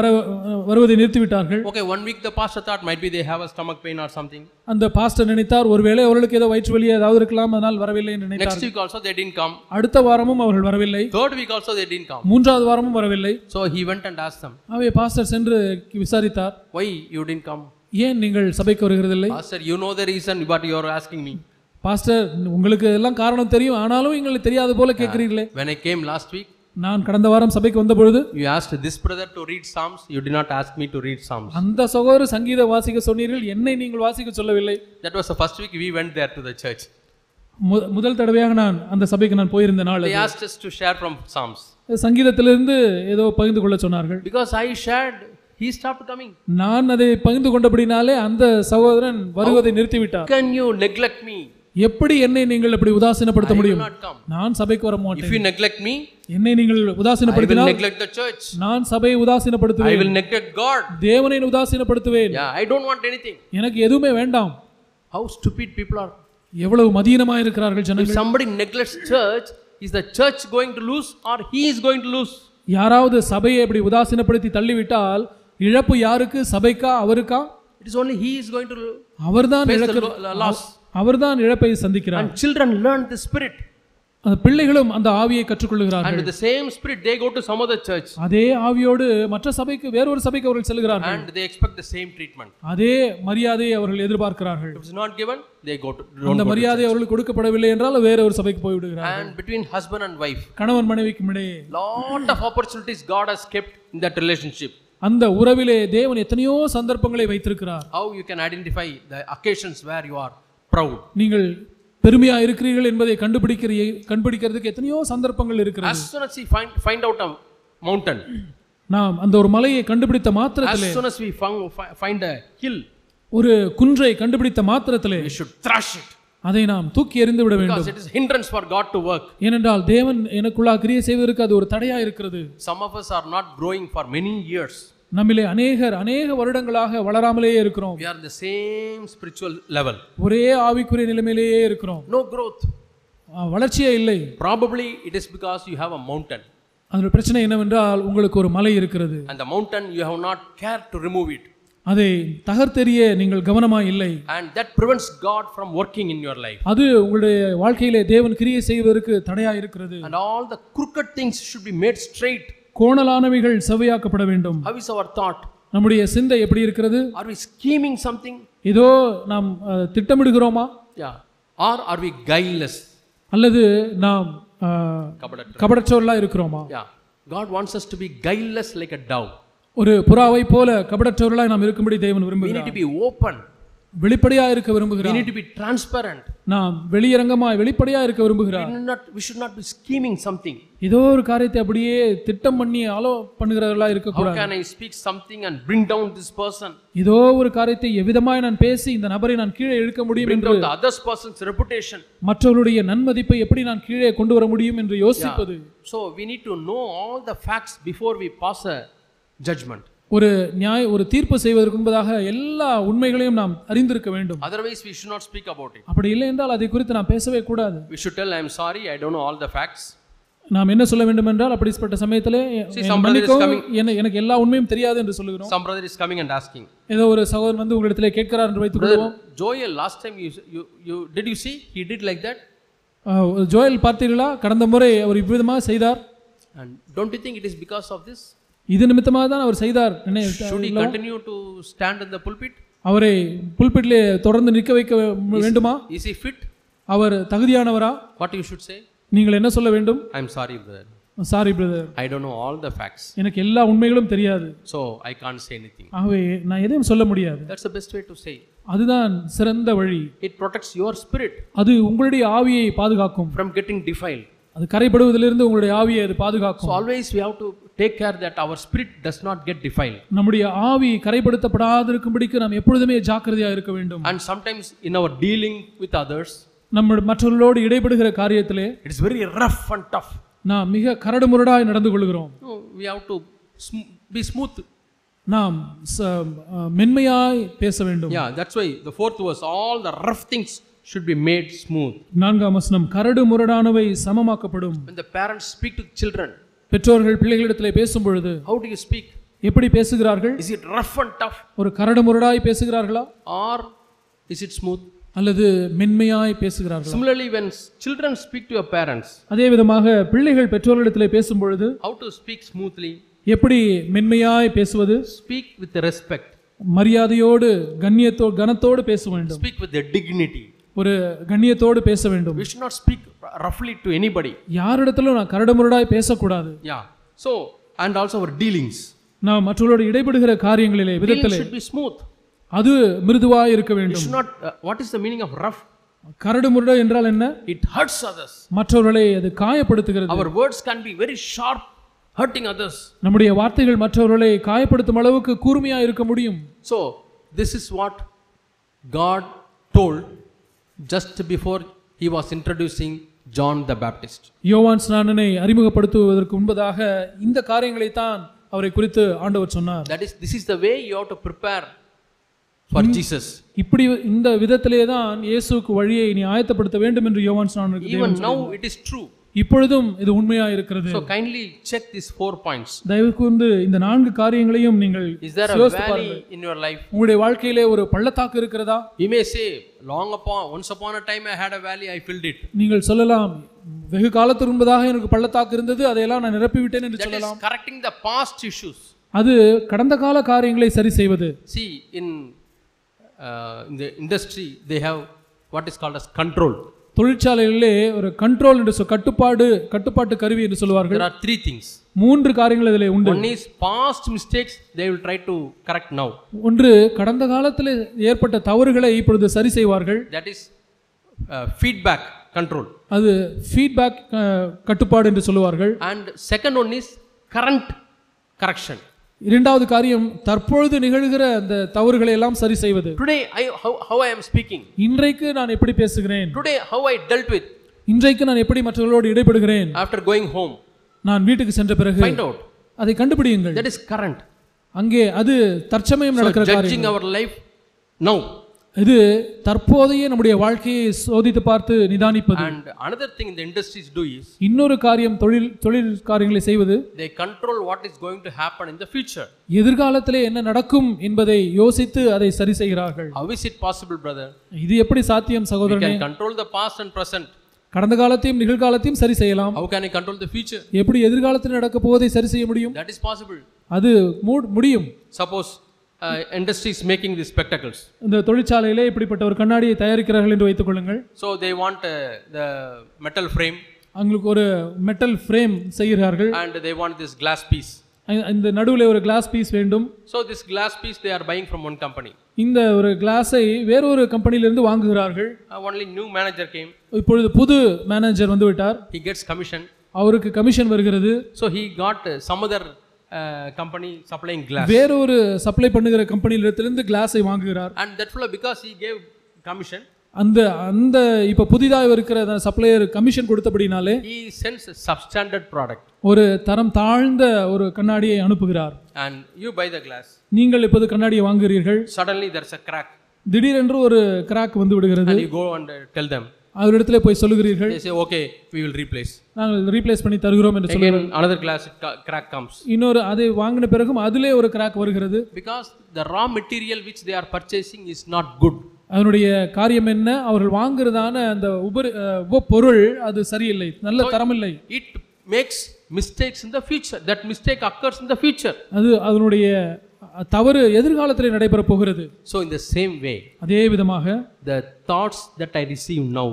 வருவதை நிறுத்திவிட்டார்கள். Okay, 1 week the pastor thought might be they have a stomach pain or something. அந்த பாஸ்டர் நினைத்தார் ஒருவேளை அவர்களுக்கு ஏதோ வயிற்று வலி ஏதாவது இருக்கலாம், அதனால் வரவில்லை என்று நினைத்தார். Next week also they didn't come. அடுத்த வாரமும் அவர்கள் வரவில்லை. Third week also they didn't come. மூன்றாவது வாரமும் வரவில்லை. So he went and asked them. அவை பாஸ்டர் சென்று விசாரித்தார். Why you didn't come? ஏன் நீங்கள் சபைக்கு வருகிறதில்லை? Pastor, you know the reason but you are asking me. Pastor, உங்களுக்கு எல்லாம் காரணம் தெரியும், ஆனாலும் எங்களுக்கு தெரியாத போல கேட்கிறீர்களே. When I came last week, நான் கடந்த வாரம் சபைக்கு வந்த பொழுது, you asked this brother to read psalms, you did not ask me to read psalms. அந்த சகோதரர் சங்கீத வாசிக்க சொன்னீர்கள், என்னை நீங்கள் வாசிக்க சொல்லவில்லை. That was the first week we went there to the church. முதல் தடவையாக நான் அந்த சபைக்கு நான் போயிருந்த நாள். They asked us to share from psalms. சங்கீதத்திலிருந்து ஏதோ பகிர்ந்து கொள்ள சொன்னார்கள். Because I shared, he stopped coming. நான் அதை பகிர்ந்து கொண்டபடினாலே அந்த சகோதரன் வருவதை நிறுத்திவிட்டார். Can you neglect me? எப்படி என்னை நீங்கள் அப்படி உதாசீனப்படுத்த முடியும்? நான் சபைக்கு வர மாட்டேன். If you neglect me, என்னை நீங்கள் உதாசீனப்படுத்தினால், I will neglect the church. நான் சபையை உதாசீனப்படுத்துவேன். I will neglect God. தேவனை உதாசீனப்படுத்துவேன். Yeah, I don't want anything. எனக்கு எதுவுமே வேண்டாம். How stupid people are. எவ்வளவு மதீனமாய் இருக்கிறார்கள் ஜனங்கள். If somebody neglects church, is the church going to lose or he is going to lose? யாராவது சபையை அப்படி உதாசீனப்படுத்தி தள்ளிவிட்டால் இழப்பு யாருக்கு? சபைக்கா அவருக்கா? It is only he is going to அவர்தான் loss. அவர்தான் இழப்பை சந்திக்கிறார். And children learn the spirit. அந்த பிள்ளைகளும் அந்த ஆவியை கற்றுக்கொள்கிறார்கள். And with the same spirit they go to some other church. அதே ஆவியோடு மற்ற சபைக்கு வேறொரு சபைக்கு அவர்கள் செல்கிறார்கள். And they expect the same treatment. அதே மரியாதையை அவர்கள் எதிர்பார்க்கிறார்கள். If it is not given, they go to அந்த மரியாதை அவர்களுக்கு கொடுக்கப்படவில்லை என்றால் வேற ஒரு சபைக்கு போய் விடுகிறார்கள். And between husband and wife, கணவன் மனைவிக்கு இடையே lot of opportunities God has kept in that relationship. அந்த உறவிலே தேவன் எத்தனையோ சந்தர்ப்பங்களை வைத்திருக்கிறார். How you can identify the occasions where you are proud? நீங்கள் பெருமையா இருக்கிறீர்கள் என்பதை கண்டுபிடிக்கிறதுக்கு எத்தனையோ சந்தர்ப்பங்கள் இருக்கிறது. As soon as we find out a mountain, நாம் அந்த ஒரு மலையை கண்டுபிடித்த மாத்திரத்திலே, as soon as we find a hill, ஒரு குன்றை கண்டுபிடித்த மாத்திரத்திலே, we should thrash it. அதை நாம் தூக்கி எறிந்து விட வேண்டும். Because it is hindrance for God to work. ஏனென்றால் தேவன் எனக்குள்ளா கிரியை செய்வதற்கு அது ஒரு தடையா இருக்கிறது. Some of us are not growing for many years. நம்மிலே அநேக வருடங்களாக வளராமலே இருக்கிறோம். We are in the same spiritual level. ஒரே ஆவிக்குரிய நிலைமையிலேயே இருக்கிறோம். No growth. வளர்ச்சியே இல்லை. Probably it is because you have a mountain. அதோட பிரச்சனை என்னவென்றால் உங்களுக்கு ஒரு மலை இருக்கிறது. And the mountain you have not cared to remove it. அதை தகர்த்தெறிய நீங்கள் கவனமாய் இல்லை. And that prevents God from working in your life. அது உங்களுடைய வாழ்க்கையிலே தேவன் கிரியை செய்வதற்கு தடையா இருக்கிறது. And all the crooked things should be made straight. கோணலானவைகள் செவ்வையாக்கப்பட வேண்டும். How is our thought? நம்முடைய சிந்தை எப்படி இருக்கிறது? Are we scheming something? இதோ நாம் திட்டமிடுகிறோமா? Yeah. Or are we guileless? அல்லது நாம் கபடற்றவர்களா இருக்கிறோமா? Yeah. God wants us to be guileless like a dove. ஒரு புறாவை போல கபடற்றவர்களாய் நாம் இருக்கும்படி தேவன் We need விரும்புகிறார். to be open. வெளிப்படையாக இருக்க We விரும்புகிறார். need to be transparent. நாம் வெளியரங்கமாய் வெளிப்படையாக இருக்க விரும்புகிறார். We should not be scheming something. ஏதோ ஒரு காரியத்தை அப்படியே திட்டம் பண்ணி பண்ணுகிறவர்களாக How இருக்கக்கூடாது. can I speak something and bring down this person? ஏதோ ஒரு காரியத்தை எவ்விதமாய் நான் பேசி இந்த நபரை நான் கீழே இழுக்க முடியும் Bring என்று down the other person's reputation. மற்றவருடைய நன்மதிப்பை எப்படி நான் கீழே கொண்டு வர முடியும் என்று யோசிப்பது. So we need to know all the facts before we pass a judgment. ஒரு தீர்ப்பு செய்வதற்கு முன்பதாக எல்லா உண்மைகளையும் நாம் அறிந்திருக்க வேண்டும். Otherwise we should not speak about it. அப்படி இல்லை என்றால் அதை குறித்து நாம் பேசவே கூடாது. We should tell, I am sorry, I don't know all the facts. நாம் என்ன சொல்ல வேண்டும் என்றால் அப்படிப்பட்ட சமயத்திலே எனக்கு எல்லா உண்மையும் தெரியாது என்று சொல்லுகிறோம். Some brother is coming and asking. ஏதோ ஒரு சகோதரன் வந்து உங்களிடத்திலே கேட்கிறார் என்று வைத்துக் கொள்வோம். Joel, last time you did you see he did like that? Joel பார்த்தீர்களா? கடந்த முறை அவர் இவ்விதமாக செய்தார். And don't you think it is because of this? இது நிமித்தமாக தான் அவர் செய்தார். Should he continue to stand in the pulpit? அவரை புல்பிட்டிலே தொடர்ந்து நிற்க வைக்க வேண்டுமா? Is he fit? Our தகுதியானவரா? What you should say? நீங்கள் என்ன சொல்ல வேண்டும்? I am sorry brother. Sorry brother, I don't know all the facts. எனக்கு எல்லா உண்மைகளும் தெரியாது. So I can't say anything. ஆகவே நான் எதையும் சொல்ல முடியாது. That's the best way to say. அதுதான் சிறந்த வழி. It protects your spirit. அது உங்களுடைய ஆவியை பாதுகாக்கும். From getting defiled. அது கரைப்படுவதிலிருந்து உங்களுடைய ஆவியை அது பாதுகாக்கும். So always we have to take care that our spirit does not get defiled. நம்முடைய ஆவி கரைப்படுத்தப்படாதிருக்கும்படிக்கு நாம் எப்பொழுதுமே ஜாக்கிரதையாக இருக்க வேண்டும். And sometimes in our dealing with others, நம்ம மற்றவர்களோடு இடைபடுகிற காரியத்திலே it is very rough and tough. நாம் மிக கரடுமுரடாய் நடந்து கொள்கிறோம். We have to be smooth. நாம் மென்மையாய் பேச வேண்டும். Yeah, that's why the fourth verse, all the rough things should be made smooth. நான்காம் வசனம், கரடுமுரடானவை சமமாக்கப்படும். When the parents speak to children, பெற்றோர்கள் பிள்ளைகளிடத்திலே பேசும் பொழுது how do you speak? எப்படி பேசுகிறார்கள்? Is it rough and tough? ஒரு கரடுமுரடாய் பேசுகிறார்களா? Or is it smooth? அல்லது மென்மையாய் பேசுகிறார்களா? Similarly, when children speak to your parents, அதே விதமாக பிள்ளைகள் பெற்றோர்களிடத்திலே பேசும் பொழுது how to speak smoothly? எப்படி மென்மையாய் பேசுவது? Speak with respect. மரியாதையோடு கனத்தோடு பேச வேண்டும். Speak with dignity. ஒரு கண்ணியத்தோடு பேச வேண்டும். We should not speak roughly to anybody. யாரிடத்திலும் நான் கரடுமுரடாய் பேசக்கூடாது. Yeah. So, and also our dealings. நாம் மற்றவர்களோடு இடைபடுகிற காரியங்களிலே விதத்திலே should be smooth. அது மிருதுவாய் இருக்க வேண்டும். Should not what is the meaning of rough? கரடுமுரடு என்றால் என்ன? It hurts others. மற்றவர்களை அது காயப்படுத்துகிறது. Our words can be very sharp, hurting others. நம்முடைய வார்த்தைகள் மற்றவர்களை காயப்படுத்தும் அளவுக்கு கூர்மையாக இருக்க முடியும். So, this is what God told just before he was introducing John the Baptist. யோவான் ஸ்நானனை அறிமுகப்படுத்துவதற்கு முன்பதாக இந்த காரியங்களை தான் அவரை குறித்து ஆண்டவர் சொன்னார். This is the way you have to prepare for Jesus. இப்படி இந்த விதத்திலே தான் இயேசுவுக்கு வழியை நீ ஆயத்தப்படுத்த வேண்டும் என்று யோவான் ஸ்நானனுக்கு Even now it is true. இப்பொழுதும் இது உண்மையாக இருக்கிறது. So kindly check these 4 points. தயவு கூர்ந்து இந்த 4 காரியங்களையும் நீங்கள் Is there a valley in your life? உங்களுடைய வாழ்க்கையிலே ஒரு பள்ளத்தாக்கு இருக்கிறதா? You may say once upon a time I had a valley, I filled it. நீங்கள் சொல்லலாம், வெகு காலத்துக்கு முன்பதாக எனக்கு பள்ளத்தாக்கு இருந்தது, அதையெல்லாம் நான் நிரப்பி விட்டேன் என்று சொல்லலாம். That is correcting the past issues. அது கடந்த கால காரியங்களை சரி செய்வது. See, in the industry they have what is called as control. தொழிற்சாலைகளிலே ஒரு கண்ட்ரோல் என்று கட்டுப்பாட்டு கருவி என்று சொல்வார்கள். There are 3 things. 3 காரியங்கள் இதிலே உண்டு. One is past mistakes they will try to correct now. ஒன்று கடந்த காலத்தில் ஏற்பட்ட தவறுகளை இப்பொழுது சரி செய்வார்கள். That is feedback control. அது ஃபீட்பேக் கட்டுப்பாடு என்று சொல்வார்கள். And second one is current correction. இரண்டாவது காரியம் தற்பொழுது நிகழ்கிற அந்த தவறுகளை எல்லாம் சரி செய்வது. Today how I am speaking. இன்றைக்கு நான் எப்படி பேசுகிறேன்? Today how I dealt with. இன்றைக்கு நான் எப்படி மற்றவர்களோடு இடைபடுகிறேன்? After going home. நான் வீட்டுக்கு சென்ற பிறகு find out. அதை கண்டுபிடியுங்கள். That is current. அங்கே அது தற்சமயம் நடக்கிற காரியம். Judging our life now. இது தற்போதைய நம்முடைய வாழ்க்கையை சோதித்து பார்த்து நிதானிப்பது. And another thing the industries do is இன்னொரு காரியம் தொழில் காரியங்களை செய்வது. They control what is going to happen in the future. எதிர்காலத்திலே என்ன நடக்கும் என்பதை யோசித்து அதை சரி செய்கிறார்கள். How is it possible, brother? இது எப்படி சாத்தியம் சகோதரனே? We can control the past and present. கடந்த காலத்தையும் நிகழ்காலத்தையும் சரி செய்யலாம். How can I control the future? எப்படி எதிர்காலத்தில் நடக்க போவதை சரி செய்ய முடியும்? That is possible. அது முடியும். Suppose industry is making these spectacles. இந்த தொழிற்சாலையிலே இப்படிப்பட்ட ஒரு கண்ணாடியை தயாரிக்கிறார்கள் என்று வைத்துக் கொள்ளுங்கள். So they want the metal frame. அவங்களுக்கு ஒரு மெட்டல் ஃப்ரேம் செய்கிறார்கள். And they want this glass piece. இந்த நடுவுல ஒரு கிளாஸ் பீஸ் வேண்டும். So this glass piece they are buying from one company. இந்த ஒரு கிளாஸை வேறொரு கம்பெனியிலிருந்து வாங்குகிறார்கள். Only new manager came. இப்பொழுது புது மேனேஜர் வந்து விட்டார். He gets commission. அவருக்கு கமிஷன் வருகிறது. So he got some other company supplying glass. வேறொரு சப்ளை பண்ணுகிற கம்பெனியிலிருந்து கிளாஸை வாங்குகிறார். And that fellow, because he gave commission, அந்த இப்ப புதிதாக இருக்கிற சப்ளையர் கமிஷன் கொடுத்தபடினாலே he sends a substandard product. ஒரு தரம் தாழ்ந்த ஒரு கண்ணாடியை அனுப்புகிறார். And you buy the glass. நீங்கள் இப்போது கண்ணாடியை வாங்குகிறீர்கள். Suddenly there's a crack. திடீரென்று ஒரு கிராக் வந்து விடுகிறது. And you go and tell them. அவரிடத்திலே போய் சொல்லுகிறீர்கள். They say okay, we will replace. நாங்கள் ரீப்ளேஸ் பண்ணி தருகிறோம் என்று சொல்லுகிறார். Again another glass crack comes. இன்னொரு அதை வாங்கின பிறகும் அதிலே ஒரு கிராக் வருகிறது. Because the raw material which they are purchasing is not good. அதனுடைய காரியம் என்ன? அவர்கள் வாங்குறதான அந்த பொருள் அது சரியில்லை, நல்ல தரம் இல்லை. It makes mistakes in the future. That mistake occurs in the future. அது அதனுடைய தவறு எதிர்காலத்தில் நடைபெற போகிறது. So in the same way, அதே விதமாக the thoughts that I receive now,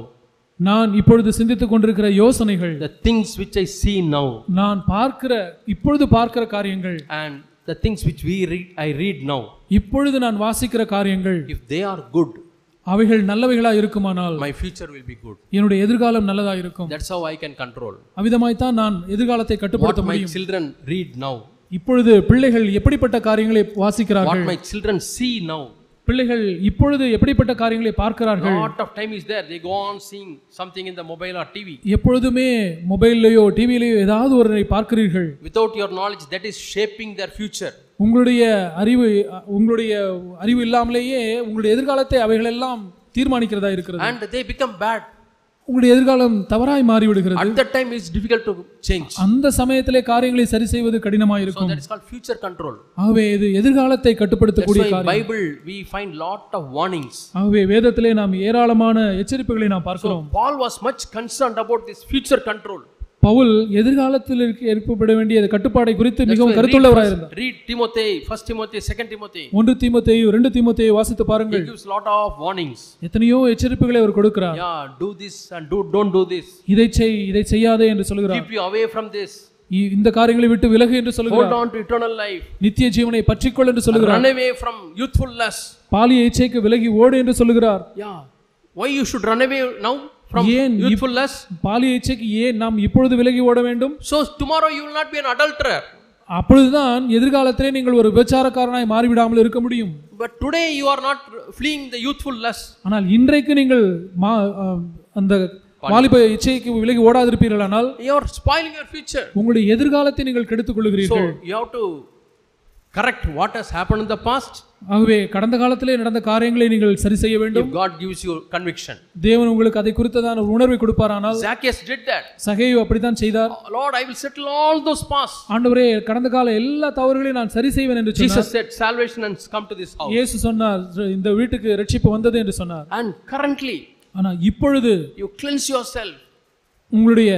நான் இப்பொழுது சிந்தித்துக் கொண்டிருக்கிற யோசனைகள், the things which I see now, நான் இப்பொழுது பார்க்கிற காரியங்கள், and the things which I read now, இப்பொழுது நான் வாசிக்கிற காரியங்கள், if they are good, அவைகள் நல்லவைகளா இருக்குமானால் my future will be good. என்னுடைய எதிர்காலம் நல்லதா இருக்கும். That's how I can control. அவிதமாய் தான் நான் எதிர்காலத்தை கட்டுப்படுத்த முடியும். What my children read now, இப்பொழுது பிள்ளைகள் எப்படிப்பட்ட காரியங்களை வாசிக்கிறார்கள், what my children see now, பிள்ளைகள் இப்பொழுது எப்படிப்பட்ட காரியங்களை பார்க்கிறார்கள். lot of time is there, they go on seeing something in the mobile or TV. எப்பொழுதுமே மொபைல்லையோ டிவிலையோ ஏதாவது ஒன்றை பார்க்கிறீர்கள். Without your knowledge, that is shaping their future. உங்களுடைய அறிவு இல்லாமலேயே உங்களுடைய எதிர்காலத்தை அவைகள் எல்லாம் தீர்மானிக்கிறதா இருக்கிறது. And they become bad. உங்களுடைய எதிர்காலம் தவறாய் மாறி விடுகிறது. At that time it's difficult to change. அந்த சமயத்திலே காரியங்களை சரி செய்வது கடினமாக இருக்கும். So that is called future control. ஆகவே இது எதிர்காலத்தை கட்டுப்படுத்தக்கூடிய காரியம். That's why Bible we find lot of warnings. ஆகவே வேதத்திலே நாம் ஏராளமான எச்சரிப்புகளை நாம் பார்க்கிறோம். So Paul was much concerned about this future control. Pavul எதிர்காலத்தில் ஏற்பட வேண்டிய கட்டுப்பாடை குறித்து மிகவும் கருத்துள்ளவராக இருந்தார். Read Timothy, 1 Timothy, 2 Timothy. 1 தீமோத்தேயு 2 தீமோத்தேயு வாசித்து பாருங்கள். He gives lot of warnings. எத்தனையோ எச்சரிப்புகளை அவர் கொடுக்கிறார். Yeah, do this and don't do this. இதை செய்யாதே என்று சொல்கிறார். Keep you away from this. இந்த காரியங்களை விட்டு விலகு என்று சொல்கிறார். Hold on to eternal life. நித்திய ஜீவனை பற்றிக்கொள் என்று சொல்கிறார். Run away from youthful lust. பாலிய இச்சைக்கு விலகி ஓடு என்று சொல்கிறார். Yeah. Why you should run away now from youthful lust? பாலிய இச்சைக்கு ஏன் நாம் இப்பொழுது விலகி ஓட வேண்டும்? So tomorrow you will not be an adulterer. அப்பொழுதுதான் எதிர்காலத்திலே நீங்கள் ஒரு விபச்சாரக்காரனாய் மாறிவிடாமல் இருக்க முடியும். But today you are not fleeing the youthful lust. ஆனால் இன்றைக்கு நீங்கள் அந்த வாலிப இச்சைக்கு விலகி ஓடாதிருப்பீர்களானால் you are spoiling your future. உங்களுடைய எதிர்காலத்தை நீங்கள் கெடுத்துக் கொள்கிறீர்கள். So you have to correct what has happened in the past. ஆகவே கடந்த காலத்திலே நடந்த காரியங்களை நீங்கள் சரி செய்ய வேண்டும். If God gives you conviction, தேவன் உங்களுக்கு அதை குறித்ததான உணர்வை கொடுப்பாரானால், Zacchaeus did that. சகேயு அப்படித்தான் செய்தார். Lord, I will settle all those past. ஆண்டவரே, கடந்த கால எல்லா தவறுகளையும் நான் சரி செய்வேன் என்று சொன்னார். Jesus said salvation has come to this house. இயேசு சொன்னார், இந்த வீட்டுக்கு ரட்சிப்பு வந்தது என்று சொன்னார். And currently, ஆனா இப்பொழுது you cleanse yourself. உங்களுடைய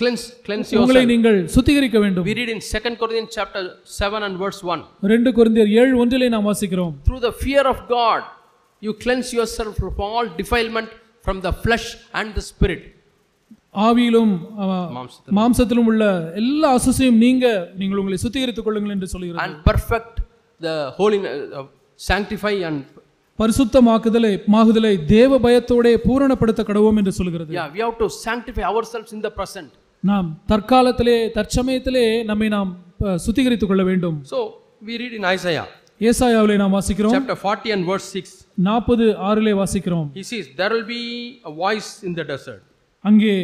cleanse உங்களை yourself. நீங்கள் சுத்திகரிக்க வேண்டும். We read in 2 Corinthians chapter 7 and verse 1. 2 கொரிந்தியர் 7:1 நாம் வாசிக்கிறோம். Through the fear of God, you cleanse yourself from all defilement from the flesh and the spirit. ஆவியிலும் மாம்சத்திலும் உள்ள எல்லா அசுசியும் நீங்கள் உங்களை சுத்திகரித்துக் கொள்ளுங்கள் என்று சொல்கிறார். And perfect the holiness, sanctify and பரிசுத்தமாக்குதலை தேவ பயத்தோட பூரணப்படுத்த கடவோம் என்று சொல்கிறது. Yeah, we have to sanctify ourselves in the present. நாம் தற்சமயத்திலே நம்மை நாம் சுத்திகரித்துக் கொள்ள வேண்டும். So we read in Isaiah. ஏசாயாவிலே நாம் வாசிக்கிறோம். Chapter 40 and verse 6. 40:6 வாசிக்கிறோம். He says there will be a voice in the desert. அங்கே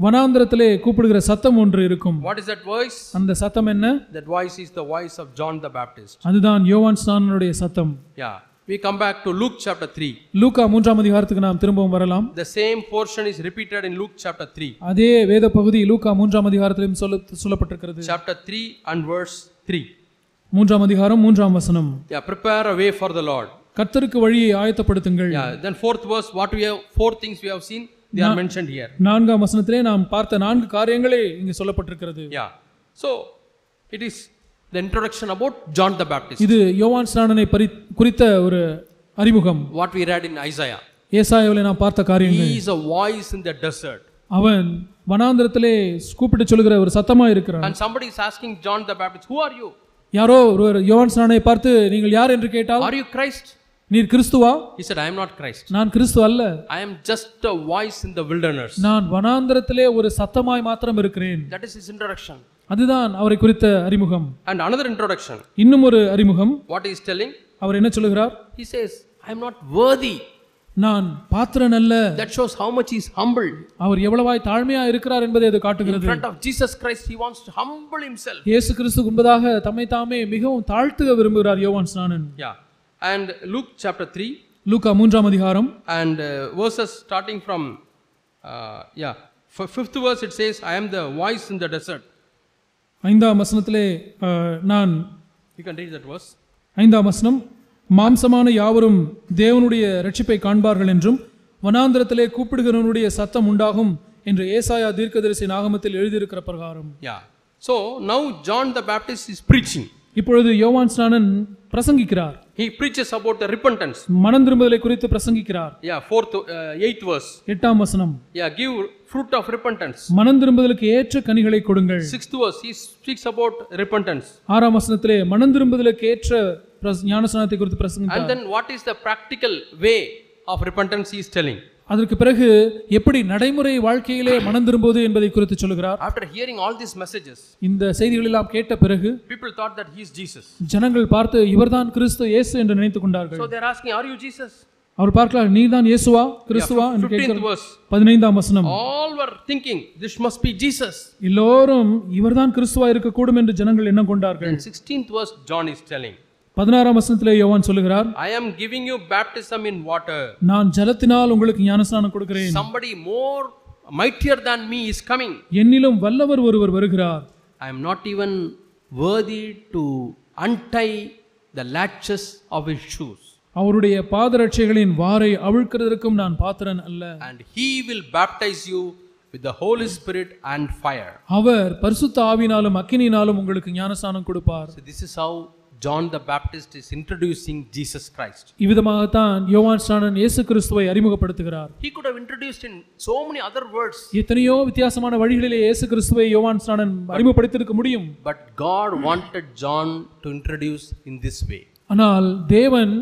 வனாந்திரத்திலே கூப்பிடுகிற சத்தம் ஒன்று இருக்கும். What is that voice? அந்த சத்தம் என்ன? That voice is the voice of John the Baptist. அதுதான் யோவான் ஸ்நானனுடைய சத்தம். Yeah. We come back to Luke chapter 3. லூக்கா 3ஆம் அதிகாரத்துக்கு நாம் திரும்பவும் வரலாம். The same portion is repeated in Luke chapter 3. அதே வேத பகுதி லூக்கா 3ஆம் அதிகாரத்திலும் சொல்லப்பட்டிருக்கிறது. Chapter 3 and verse 3. 3ஆம் அதிகாரம் 3ஆம் வசனம். Yeah, prepare a way for the Lord. கர்த்தருக்கு வழியை ஆயத்தப்படுத்துங்கள். Yeah, then fourth verse, what we have, four things we have seen, they are mentioned here. 4ஆம் வசனத்திலே நாம் பார்த்த 4 காரியங்களே இங்கு சொல்லப்பட்டிருக்கிறது. Yeah. So it is the introduction about John the Baptist. இது யோவான் ஸ்நானனை குறித்த ஒரு அறிமுகம். What we read in Isaiah. ஏசாயாவிலே நாம் பார்த்த காரியங்கள். He is a voice in the desert. அவன் வனாந்திரத்திலே கூப்பிட்டு சொல்லுகிற ஒரு சத்தமா இருக்கிறார். And somebody is asking John the Baptist, who are you? யாரோ ஒருவர் யோவான் ஸ்நானனை பார்த்து நீங்கள் யார் என்று கேட்டால், Are you Christ? நீர் கிறிஸ்துவா? He said, I am not Christ. நான் கிறிஸ்து அல்ல. I am just a voice in the wilderness. நான் வனாந்திரத்திலே ஒரு சத்தமாய் மாத்திரம் இருக்கிறேன். That is his introduction. அதுதான் அவரை குறித்த அறிமுகம். And another introduction. இன்னும் ஒரு அறிமுகம். What he is telling? அவர் என்ன சொல்லுகிறார்? He says, I am not worthy. நான் பாத்திரன் அல்ல. That shows how much he is humble. அவர் எவ்வளவாய் தாழ்மையா இருக்கிறார் என்பதை அது காட்டுகிறது. In front of Jesus Christ he wants to humble himself. இயேசு கிறிஸ்துவுக்கு முன்பதாக தம்மை தாமே மிகவும் தாழ்த்துக விரும்புகிறார் யோவான் ஸ்நானன். Yeah. And Luke chapter 3. லூக்கா 3ஆம் அதிகாரம். And verses starting from 5th verse it says, I am the voice in the desert. 5ஆம் வசனத்திலே நான் You can read that verse. 5ஆம் வசனம், மாம்சமான யாவரும் தேவனுடைய இரட்சிப்பை காண்பார்கள் என்றும் வனாந்திரத்திலே கூப்பிடுகிறவனுடைய சத்தம் உண்டாகும் என்று ஏசாயா தீர்க்கதரிசி ஆகமத்தில் எழுதியிருக்கிற பிரகாரம். Yeah. So now John the Baptist is preaching. இப்பொழுது யோவான் ஸ்நானன் பிரசங்கிக்கிறார். He preaches about the repentance. மனம் திரும்புதலை குறித்து பிரசங்கிக்கிறார். Yeah, 8th verse. 8ஆம் வசனம். Yeah, give fruit of repentance. மனம் திரும்புதலுக்கு ஏற்ற கனிகளை கொடுங்கள். 6th verse, he speaks about repentance. 6ஆம் வசனத்திலே மனம் திரும்புதலுக்கு ஏற்ற ஞானஸ்நானத்தை குறித்து பிரசங்கித்தார். And then what is the practical way of repentance he is telling? அதற்கு பிறகு எப்படி நடைமுறை வாழ்க்கையிலே மனம் திரும்புவது என்பதை குறித்து சொல்கிறார். After hearing all these messages, இந்த செய்திகள் எல்லாம் கேட்ட பிறகு people thought that he is Jesus. ஜனங்கள் பார்த்து இவர்தான் கிறிஸ்து இயேசு என்று நினைத்துக் கொண்டார்கள். So they are asking, are you Jesus? அவர் பார்க்கலாம், நீதான் இயேசுவா கிறிஸ்துவா என்று கேட்கிறார். 15th 15ஆம் வசனம். All were thinking this must be Jesus. எல்லோரும் இவர்தான் கிறிஸ்துவா இருக்க கூடும் என்று ஜனங்கள் எண்ணம் கொண்டார்கள். And 16th verse John is telling, 16ஆம் வசனத்திலே யோவான் சொல்லுகிறார், I am giving you baptism in water. நான் ஜலத்தினால் உங்களுக்கு ஞானஸ்நானம் கொடுக்கிறேன். Somebody more mightier than me is coming. என்னிலும் வல்லவர் ஒருவர் வருகிறார். I am not even worthy to untie the latches of his shoes. அவருடைய பாதரட்சைகளின் வாரை அவிழ்க்கிறதற்கும் நான் பாத்திரன் அல்ல. And he will baptize you with the Holy Spirit and fire. அவர் பரிசுத்த ஆவியினாலும் அக்கினியினாலும் உங்களுக்கு ஞானஸ்நானம் கொடுப்பார். So this is how John the Baptist is introducing Jesus Christ. இவ்விதமாகத்தான் யோவான் ஸ்நானன் இயேசு கிறிஸ்துவை அறிமுகப்படுத்துகிறார். He could have introduced in so many other words. எத்தனையோ வித்தியாசமான வழிகளிலே இயேசு கிறிஸ்துவை யோவான் ஸ்நானன் அறிமுகப்படுத்தியிருக்க முடியும். But God wanted John to introduce in this way. ஆனால் தேவன்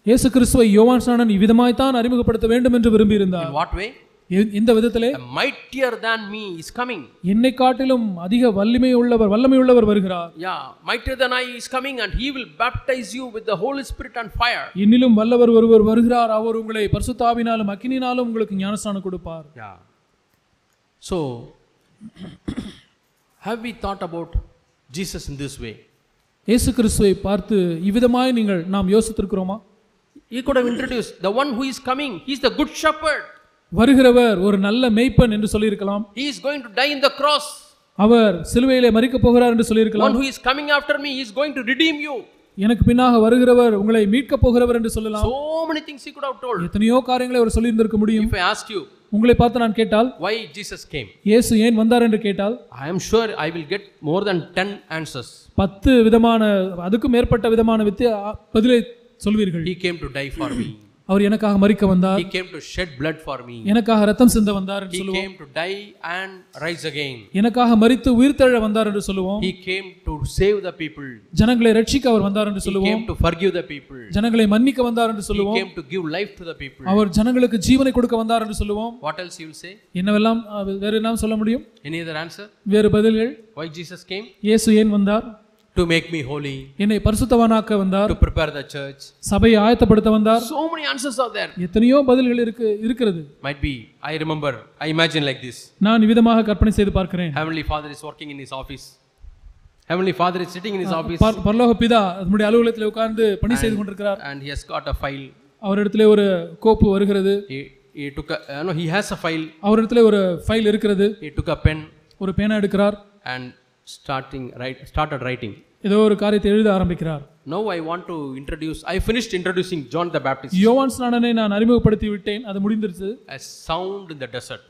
இயேசு கிறிஸ்துவை யோவான் ஸ்நானன் இவ்விதமாய்த்தான் அறிமுகப்படுத்த வேண்டும் என்று விரும்பியிருந்தார். In what way? இந்த விதத்திலே, mightier than me is coming. என்னை காட்டிலும் அதிக வல்லமை உள்ளவர் வருகிறார். Yeah, mightier than I is coming and he will baptize you with the Holy Spirit and fire. என்னிலும் வல்லவர் ஒருவர் வருகிறார், அவர் உங்களை பரிசுத்த ஆவியினாலும் அக்கினியினாலும் உங்களுக்கு ஞானஸ்நானம் கொடுப்பார். Yeah. So have we thought about Jesus in this way? இயேசு கிறிஸ்துவை பார்த்து இவ்விதமாய் நாம் யோசித்திருக்கிறோமா? He could have introduced the one who is coming, he is the good shepherd. வருகிறவர் ஒரு நல்ல மேய்ப்பன் என்று சொல்லியிருக்கலாம். He is going to die in the cross. அவர் சிலுவையிலே மரிக்க போகிறார் என்று சொல்லியிருக்கலாம். One who is coming after me, he is going to redeem you. எனக்கு பின்னாக வருகிறவர் உங்களை மீட்க போகிறவர் என்று சொல்லலாம். So many things he could have told. எத்தனையோ காரியங்களை அவர் சொல்லி இருந்திருக்க முடியும். If I asked you, உங்களை பார்த்து நான் கேட்டால், why Jesus came, இயேசு ஏன் வந்தார் என்று கேட்டால், I am sure I will get more than 10 answers. 10 விதமான அதுக்கு மேற்பட்ட விதமான பதிலை சொல்வீர்கள். He came to die for me. அவர் எனக்காக மரிக்க வந்தார். He came to shed blood for me. எனக்காக இரத்தம் சிந்த வந்தார் என்று He சொல்லுவோம். came to die and rise again. எனக்காக மரித்து உயிர்த்தெழ வந்தார் என்று சொல்லுவோம். He came to save the people. ஜனங்களை ரட்சிக்க அவர் வந்தார் என்று He சொல்லுவோம். came to forgive the people. ஜனங்களை மன்னிக்க வந்தார் என்று He சொல்லுவோம். came to give life to the people. அவர் ஜனங்களுக்கு ஜீவனை கொடுக்க வந்தார் என்று சொல்லுவோம். What else you will say? என்னவெல்லாம் வேறு என்ன சொல்ல முடியும்? Any other answer? வேறு பதில்கள்? Why Jesus came? இயேசு ஏன் வந்தார்? To make me holy. என்னை பரிசுத்தவானாக்க வந்தார். To prepare the church. சபையை ஆயத்தப்படுத்த வந்தார். So many answers are there. எத்தனையோ பதில்கள் இருக்கிறது. Might be, I remember, I imagine like this. நான் விதமாக கற்பனை செய்து பார்க்கிறேன். Heavenly Father is working in his office. Heavenly Father is sitting in his office. பரலோக பிதா நம்முடைய அலுவலகத்தில் உட்கார்ந்து பணி செய்து கொண்டிருக்கிறார். And he has got a file. அவரிடத்திலே ஒரு கோப்பு வருகிறது. He took a no, he has a file. அவரிடத்திலே ஒரு ஃபைல் இருக்கிறது. He took a pen. ஒரு பேனா எடுக்கிறார். And started writing. ஏதோ ஒரு காரியத்தை எழுத ஆரம்பிக்கிறார். Now I want to introduce, I finished introducing John the Baptist. யோவான் ஸ்நானனை நான் அறிமுகப்படுத்தி விட்டேன், அது முடிந்துருச்சு. A sound in the desert.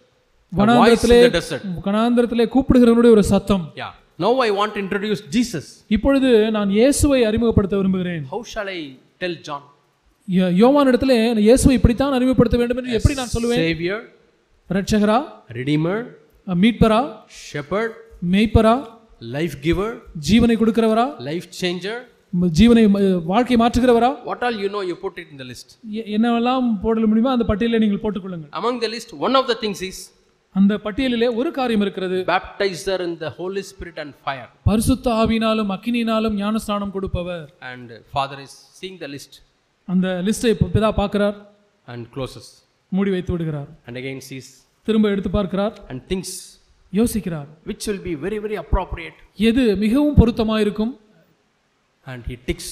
A voice in the desert. வனாந்திரத்திலே கூப்பிடுகிறவனுடைய ஒரு சத்தம். Yeah. Now I want to introduce Jesus. இப்பொழுது நான் இயேசுவை அறிமுகப்படுத்த விரும்புகிறேன். How shall I tell John? யோவான் இடத்திலே இயேசுவை இப்படித்தான் அறிமுகப்படுத்த வேண்டும் என்று எப்படி நான் சொல்லுவேன்? Savior, இரட்சகரா, Redeemer, மீட்பரா, shepherd, மேய்ப்பரா, life giver, ஜீவனை கொடுக்கிறவரா, life changer. ஜீவனை வாழ்க்கையை மாற்றுகிறவரா? What all you know, you put it in the list. என்னவெல்லாம் போட முடியுமோ அந்த பட்டியலை நீங்கள் போட்டுக்கொள்ளுங்கள். Among the list, one of the things is அந்த பட்டியலிலே ஒரு காரியம் இருக்கிறது. baptizer in the Holy Spirit and fire. பரிசுத்த ஆவியினாலும் அக்கினியினாலும் ஞானஸ்நானம் கொடுப்பவர். And Father is seeing the list. அந்த லிஸ்டை பிதா பார்க்கிறார் and closes. மூடி வைத்து விடுகிறார். And again sees. திரும்ப எடுத்து பார்க்கிறார். And thinks. யோசிக்கிறார். Which will be very very appropriate. எது மிகவும் பொருத்தமாயிருக்கும்? And he ticks.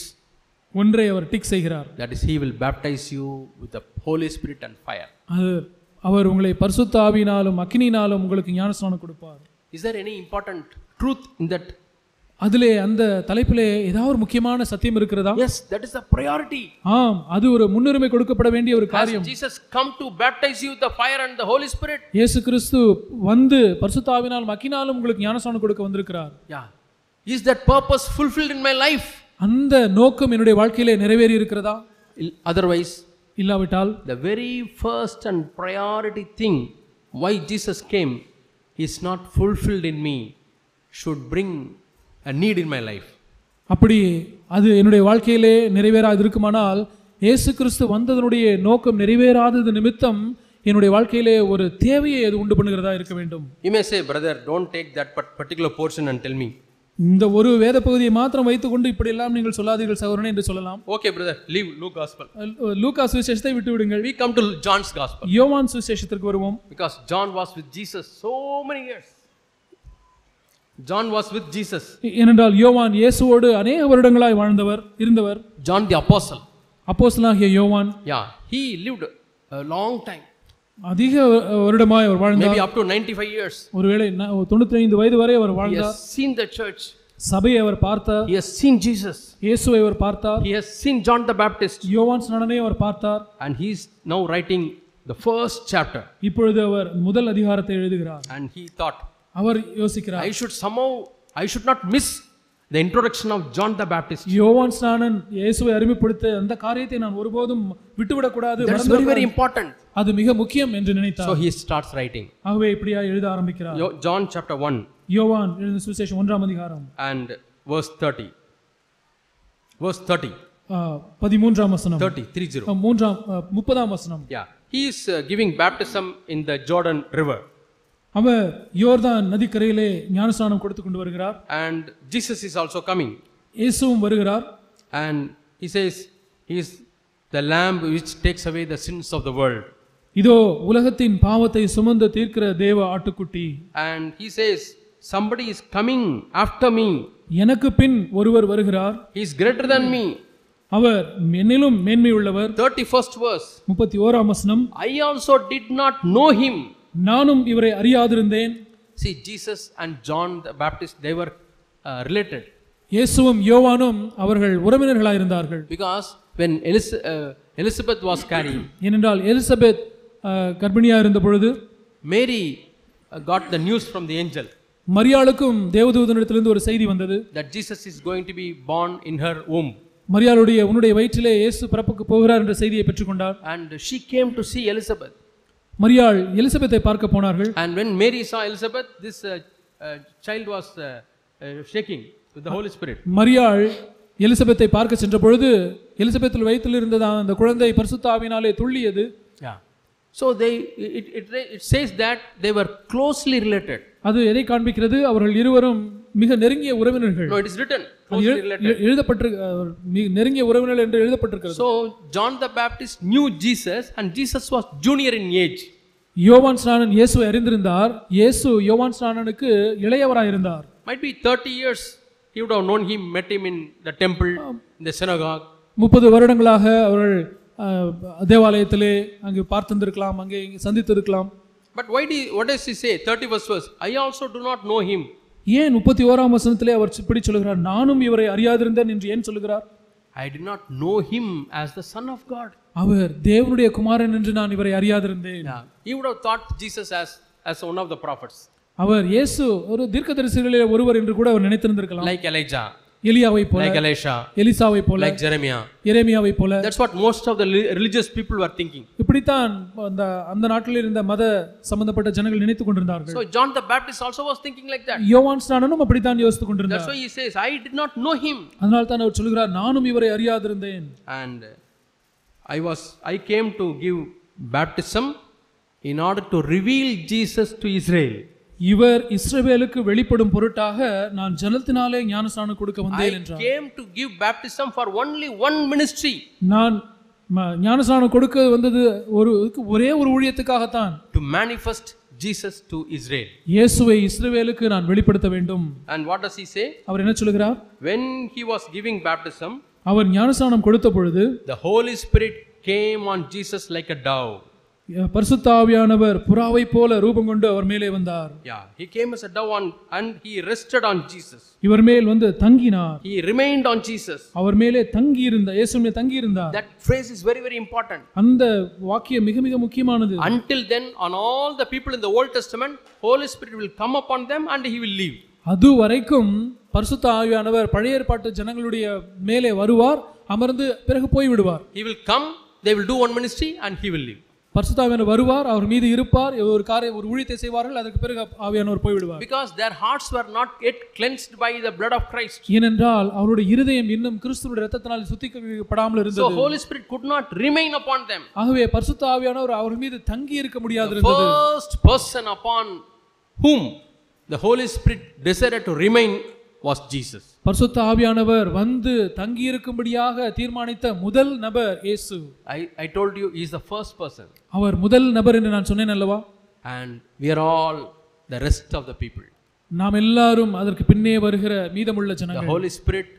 ஒன்றை அவர் டிக் செய்கிறார். That is, he will baptize you with the Holy Spirit and fire. அவர் உங்களை பரிசுத்த ஆவியினாலும் அக்கினியினாலும் உங்களுக்கு ஞானஸ்நானம் கொடுப்பார். Is there any important truth in that? அதிலே அந்த தலைப்பிலே ஏதாவது ஒரு முக்கியமான சத்தியம் இருக்கிறதா? Yes, that is the priority. ஆம், அது ஒரு முன்னுரிமை கொடுக்கப்பட வேண்டிய ஒரு காரியம். Has Jesus come to baptize you with the fire and the Holy Spirit? இயேசு கிறிஸ்து வந்து பரிசுத்த ஆவியினாலும் அக்கினியினாலும் உங்களுக்கு ஞானஸ்நானம் கொடுக்க வந்திருக்கிறார். Yeah. Is that purpose fulfilled in my life? அந்த நோக்கம் என்னுடைய வாழ்க்கையிலே நிறைவேறி இருக்கிறதா? Otherwise, இல்லாவிட்டால் the very first and priority thing why Jesus came is not fulfilled in me should bring a need in my life. அப்படி அது என்னுடைய வாழ்க்கையிலே நிறைவேறாது இருக்குமானால் இயேசு கிறிஸ்து வந்ததனுடைய நோக்கம் நிறைவேறாதது நிமித்தம் என்னுடைய வாழ்க்கையிலே ஒரு தேவையை அது உண்டு பண்ணுகிறதா இருக்க வேண்டும். You may say, brother, don't take that particular portion and tell me. இந்த ஒரு வேத பகுதியை மாத்திரம் வைத்துக்கொண்டு இப்படி எல்லாம் நீங்கள் சொல்லாதீர்கள் சகோதரனே என்று சொல்லலாம். Okay brother, leave Luke gospel. லூக்கா சுவிசேஷத்தை விட்டு விடுங்கள். We come to John's gospel. யோவான் சுவிசேஷத்திற்கு வருவோம். Because John was with Jesus so many years. John was with Jesus. ஏனென்றால் யோவான் இயேசுவோடு அநேக வருடங்களாய் இருந்தவர். John the apostle. அப்போஸ்தலனாகிய யோவான். Yeah, he lived a long time. அதிக வருடமாய் அவர் வாழ்ந்தார். Maybe up to 95 years. ஒருவேளை 95 வயது வரை அவர் வாழ்ந்தார். He has seen the church. சபையை அவர் பார்த்தார். He has seen Jesus. இயேசுவை அவர் பார்த்தார். He has seen John the Baptist. யோவான் ஸ்நானனை அவர் பார்த்தார். And he is now writing the first chapter. இப்பொழுது அவர் முதல் அதிகாரத்தை எழுதுகிறார். And he thought, அவர் யோசிக்கிறார், I should not miss the introduction of John the Baptist. யோவான் ஸ்நானன் இயேசுவை அறிமுகப்படுத்த அந்த காரியத்தை நான் ஒருபோதும் விட்டுவிடக் கூடாது. That's very very important. அது மிக முக்கியம் என்று நினைத்தார். So he starts writing. ஆகவே இப்படியா எழுத ஆரம்பிக்கிறார். John chapter 1. யோவான் எழுதின சுவிசேஷம் 1ஆம் அதிகாரம் and verse 30. Verse 30. 13ஆம் வசனம். 30. 30ஆம் வசனம். Yeah. He is giving baptism in the Jordan river. அவர் யோர்தான் நதிக்கரையிலே ஞானஸ்நானம் கொடுத்து கொண்டு வருகிறார். And Jesus is also coming. இயேசுவும் வருகிறார். And he says he is the lamb which takes away the sins of the world. இதோ உலகத்தின் பாவத்தை சுமந்து தீர்க்கிற தேவ ஆட்டுக்குட்டி. And he says somebody is coming after me. எனக்கு பின் ஒருவர் வருகிறார். He is greater than me. அவர் என்னிலும் மேன்மை உள்ளவர். 31st verse. 31ஆம் வசனம். I also did not know him. நானும் இவரை அறியாதிருந்தேன். See, Jesus and John the Baptist, they were related. இயேசுவும் யோவானும் அவர்கள் உறவினர்களாய் இருந்தார்கள். Because when Elizabeth was carrying, ஏனென்றால் எலிசபெத் கர்ப்பிணியாக இருந்த பொழுது Mary got the news from the angel. மரியாளுக்கும் தேவதூதனிடத்திலிருந்து ஒரு செய்தி வந்தது. That Jesus is going to be born in her womb. மரியாளுடைய உன்னுடைய வயிற்றிலே இயேசு பிறப்புக்கு போகிறார் என்ற செய்தியை பெற்றுக்கொண்டார். And she came to see Elizabeth. மரியாள் எலிசபெத்தை பார்க்க போனார்கள். And when Mary saw Elizabeth, this child was shaking with the Holy Spirit. மரியாள் எலிசபெத்தை பார்க்க சென்ற பொழுது எலிசபெத்தில் வயிற்றில் இருந்த அந்த குழந்தை பரிசுத்த ஆவியினாலே துள்ளியது. Yeah. So it says that they were closely related. அது எதை காண்பிக்கிறது? அவர்கள் இருவரும் மிக நெருங்கிய உறவினர்கள். No, it is written closely related. நெருங்கிய உறவினர்கள் என்று எழுதப்பட்டிருக்கிறது. So John the Baptist knew Jesus and Jesus was junior in age. யோவான் ஸ்நானன் இயேசுவை அறிந்திருந்தார். இயேசு யோவான் ஸ்நானனுக்கு இளையவராய் இருந்தார். Might be 30 years he would have known him, met him in the temple, in the synagogue. 30 வருடங்களாக அவர்கள் தேவாலயத்திலே அங்கே பார்த்திருக்கலாம், அங்கே சந்தித்திருக்கலாம். But what does he say? 31st verse. I also do not know him. ஏன் 31ஆம் வசனத்திலே அவர் இப்படி சொல்கிறார்? நானும் இவரை அறியாதிருந்தேன் என்று ஏன் சொல்கிறார்? I did not know him as the son of God. அவர் தேவனுடைய குமாரன் என்று நான் இவரை அறியாதிருந்தேன். He would have thought Jesus as one of the prophets. அவர் இயேசு ஒரு தீர்க்கதரிசிகளிலே ஒருவர் என்று கூட அவர் நினைத்திருந்திருக்கலாம். Like Elijah. எலியாவை போல, like Elisha, எலிசாவை போல, like Jeremiah. எரேமியாவை போல. That's what most of the religious people were thinking. இப்படித்தான் அந்த நாட்டில் இருந்த மத சம்பந்தப்பட்ட ஜனங்கள் நினைத்துக் கொண்டிருந்தார்கள். So John the Baptist also was thinking like that. யோவான் ஸ்நானனும் அப்படித்தான் யோசித்துக் கொண்டிருந்தார். That's why he says, I did not know him. அதனால தான் அவர் சொல்கிறார், நானும் இவரை அறியாதிருந்தேன். And I came to give baptism in order to reveal Jesus to Israel. இவர் இஸ்ரவேலுக்கு வெளிப்படும் பொருட்டாக நான் ஜலத்தினாலே ஞானஸ்நானம் கொடுக்க வந்தேன் என்றார். I came to give baptism for only one ministry. நான் ஞானஸ்நானம் கொடுக்க வந்தது ஒரே ஒரு ஊழியத்துக்காக தான். To manifest Jesus to Israel. இயேசுவை இஸ்ரவேலுக்கு நான் வெளிப்படுத்த வேண்டும். And what does he say? அவர் என்ன சொல்கிறார்? When he was giving baptism, அவர் ஞானஸ்நானம் கொடுத்த பொழுது the Holy Spirit came on Jesus like a dove. பரிசுத்த ஆவியானவர் புறாவை போல ரூபம் கொண்டு அவர் மேலே வந்தார். Yeah, he came as a dove and he rested on Jesus. இவர் மேல் வந்து தங்கினார். He remained on Jesus. அவர் மேலே தங்கி இருந்தார், இயேசு மேல் தங்கி இருந்தார். That phrase is very very important. அந்த வாக்கியம் மிக மிக முக்கியமானது. Until then, on all the people in the Old Testament, Holy Spirit will come upon them and he will leave. அது வரைக்கும் பரிசுத்த ஆவியானவர் பழைய ஏற்பாட்டு ஜனங்களுடைய மேலே வருவார், அமர்ந்து பிறகு போய் விடுவார். He will come, they will do one ministry and he will leave. பரிசுத்த ஆவியானவர் வருவார், அவர் மீது இருப்பார், ஒரு ஊழியத்தை செய்வார்கள், அதற்கு பிறகு ஆவியானவர் போய் விடுவார். Because their hearts were not yet cleansed by the blood of Christ. ஏனென்றால் அவருடைய இருதயம் இன்னும் கிறிஸ்துவின் இரத்தத்தினால் சுத்திகரிக்கப்படாமல் இருந்தது. So Holy Spirit could not remain upon them. ஆகவே பரிசுத்த ஆவியானவர் அவர் மீது தங்கி இருக்க முடியாது இருந்தது. The first person upon whom the Holy Spirit decided to remain was Jesus. பரிசுத்த ஆவியானவர் வந்து தங்கி இருக்கும்படியாக தீர்மானித்த முதல் நபர் இயேசு. I told you he is the first person. அவர் முதல் நபர் என்று நான் சொன்னேன் அல்லவா? And we are all the rest of the people. நாம் எல்லாரும் அதற்கு பின்னே வருகிற மீதமுள்ள ஜனங்கள். The Holy Spirit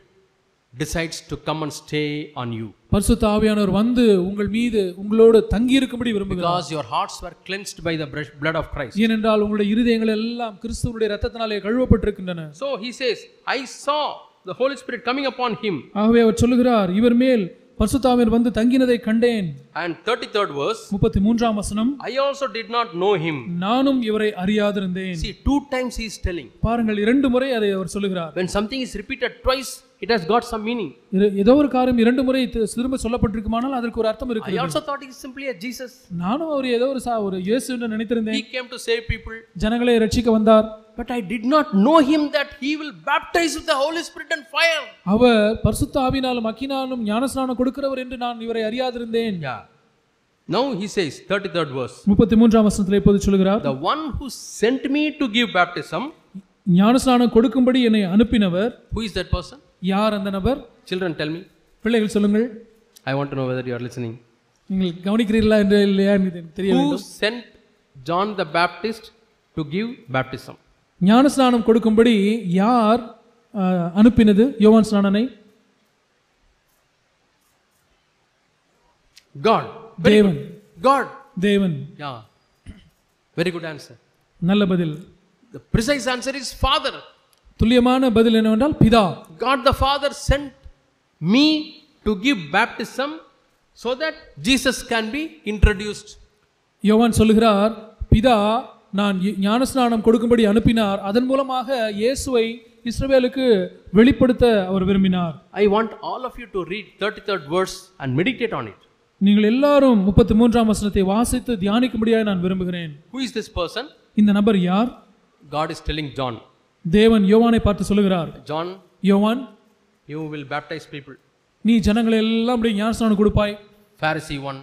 decides to come and stay on you. பரிசுத்த ஆவியானவர் வந்து உங்கள் மீது உங்களோடு தங்கி இருக்கும்படி விரும்புகிறார். Because your hearts were cleansed by the blood of Christ. ஏனென்றால் உங்களுடைய இருதயங்கள் எல்லாம் கிறிஸ்துவினுடைய இரத்தத்தினாலே கழுவப்பட்டிருக்கின்றன. So he says, I saw the Holy Spirit coming upon him. ஆகவே அவர் சொல்லுகிறார், இவர் மேல் பரிசுத்த ஆவியானவர் வந்து தங்கினதை கண்டேன். And 33rd verse, 33ஆம் வசனம், I also did not know him. நானும் இவரை அறியாதிருந்தேன். See, 2 times he is telling. பாருங்கள், 2 முறை அதை அவர் சொல்லுகிறார். When something is repeated twice, it has got some meaning. ஏதோ ஒரு காரியம் 2 முறை திரும்ப சொல்லப்பட்டிருக்குமானால் அதற்கு ஒரு அர்த்தம் இருக்கிறது. I also thought he is simply a Jesus. நானும் அவர் ஏதோ ஒரு இயேசு என்று நினைத்திருந்தேன். He came to save people. ஜனங்களை ரட்சிக்க வந்தார். But I did not know him that he will baptize with the Holy Spirit and fire. அவர் பரிசுத்த ஆவியினாலும் அக்கினியாலும் ஞானஸ்நானம் கொடுக்கிறவர் என்று நான் இவரை அறியாதிருந்தேன். Yeah. Now he says, 33rd verse. 33ஆம் வசனத்தில் இப்போது சொல்கிறார், The one who sent me to give baptism. ஞானஸ்நானம் கொடுக்கும்படி என்னை அனுப்பினவர். Who is that person? யார் அந்த நபர்? Children, tell me. பிள்ளைகள் சொல்லுங்கள். I want to know whether you are listening. நீங்கள் கவனிக்கிறீர்களா என்று இல்லையா என்று தெரிய வேண்டும். Who sent John the Baptist to give baptism? ஞானஸ்நானம் கொடுக்கும்படி யார் அனுப்பினது யோவான் ஸ்நானனை? God. தேவன். God. தேவன். Yeah. Very good answer. நல்ல பதில். The precise answer is Father. துல்லியமான பதில் என்னவென்றால் பிதா. God the Father sent me to give baptism so that Jesus can be introduced. யோவான் சொல்கிறார், பிதா நான் ஞானஸ்நானம் கொடுக்கும்படி அனுப்பினார், அதன் மூலமாக இயேசுவை இஸ்ரவேலுக்கு வெளிப்படுத்த அவர் விரும்பினார். I want all of you to read 33rd verse and meditate on it. நீங்கள் எல்லாரும் 33ஆம் வசனத்தை வாசித்து தியானிக்கும்படியாக நான் விரும்புகிறேன். Who is this person? இந்த நபர் யார்? God is telling John. தேவன் யோவானை பார்த்து சொல்கிறார், John, யோவான், you will baptize people. நீ ஜனங்களை எல்லாம் அப்படி ஞானஸ்நானம் கொடுப்பாய். Pharisee 1,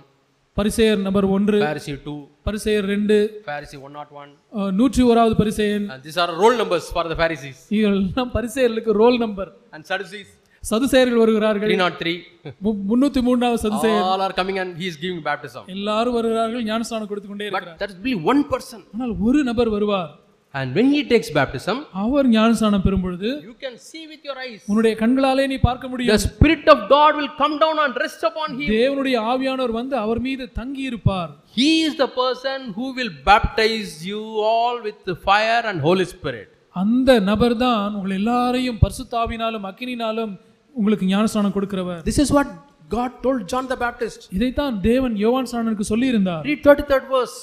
பரிசேயர் நம்பர் 1, Pharisee 2, பரிசேயர் 2, Pharisee 101. 101வது பரிசேயன். These are roll numbers for the Pharisees. இதெல்லாம் பரிசேயர்களுக்கு ரோல் நம்பர். And Sadducees, சதுசேயர்கள் வருகிறார்கள். 303. 303வது சதுசேயர். All are coming and he is giving baptism. எல்லாரும் வருகிறார்கள், ஞானஸ்நானம் கொடுத்து கொண்டே இருக்கிறார். But there will be one person. ஆனால் ஒரு நபர் வருவார். And when he takes baptism, அவர் ஞானஸ்நானம் பெறும் பொழுது you can see with your eyes. உன்னுடைய கண்களாலே நீ பார்க்க முடியும். The Spirit of God will come down and rest upon him. தேவனுடைய ஆவியானவர் வந்து அவர் மீது தங்கி இருப்பார். He is the person who will baptize you all with the fire and Holy Spirit. அந்த நபர் தான் உங்கள் எல்லாரையும் பரிசுத்த ஆவியினாலும் அக்கினியினாலும் உங்களுக்கு ஞானஸ்நானம் கொடுக்கிறவர். This is what God told John the Baptist. இதைத்தான் தேவன் யோவான் ஸ்நானனுக்கு சொல்லி இருந்தார். Read 33rd verse.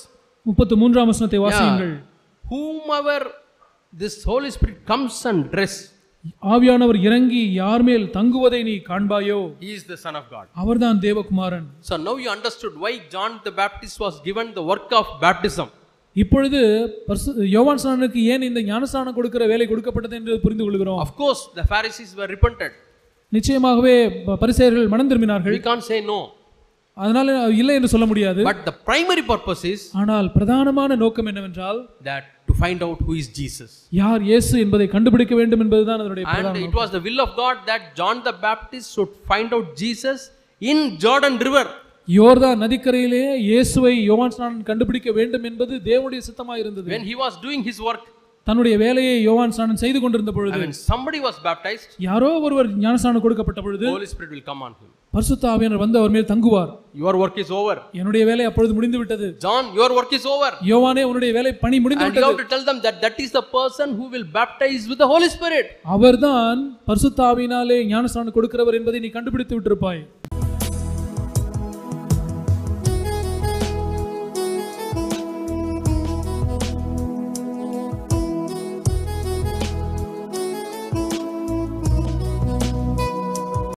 33ஆம் வசனத்தை வாசியுங்கள். Whomever this Holy Spirit comes and rests. ஆவியானவர் இறங்கி யார் மேல் தங்குவதை நீ காண்பாயோ, he is the Son of God. அவர்தான் தேவகுமாரன். So now you understood why John the Baptist was given the work of baptism. இப்பொழுது யோவான் ஸ்நானனுக்கு ஏன் இந்த ஞானஸ்நானம் கொடுக்கிற வேலை கொடுக்கப்பட்டது என்று புரிந்து கொள்கிறோம். Of course the Pharisees were repented. நிச்சயமாகவே பரிசேயர்கள் மனம் திரும்பினார்கள். We can't say no. அதனால இல்லை என்று சொல்ல முடியாது. But the primary purpose is, ஆனால் பிரதானமான நோக்கம் என்னவென்றால், that to find out who is Jesus. யார் இயேசு என்பதை கண்டுபிடிக்க வேண்டும் என்பதுதான் அதனுடைய பிரதான And நோக்கம். it was the will of God that John the Baptist should find out Jesus in Jordan River. யோர்தான் நதிக்கரையிலே இயேசுவை யோவான் ஸ்நானன் கண்டுபிடிக்க வேண்டும் என்பது தேவனுடைய சித்தமாக இருந்தது. When he was doing his work, தன்னுடைய வேலையை யோவான் ஸ்நானன் செய்து கொண்டிருந்த பொழுது, when somebody was baptized, யாரோ ஒருவர் ஞானஸ்நானம் கொடுக்கப்பட்ட பொழுது, Holy Spirit will come on him. பரிசுத்த ஆவியானவர் வந்து அவர் மேல் தங்குவார். Your work is over. என்னுடைய வேலை அப்பொழுது முடிந்து விட்டது. John, your work is over. யோவானே உன்னுடைய வேலை பணி முடிந்து And you விட்டது. have to tell them that that is the person who will baptize with the Holy Spirit. அவர்தான் பரிசுத்த ஆவியினாலே ஞானஸ்நானம் கொடுக்கிறவர் என்பதை நீ கண்டுபிடித்து விட்டிருப்பாய்.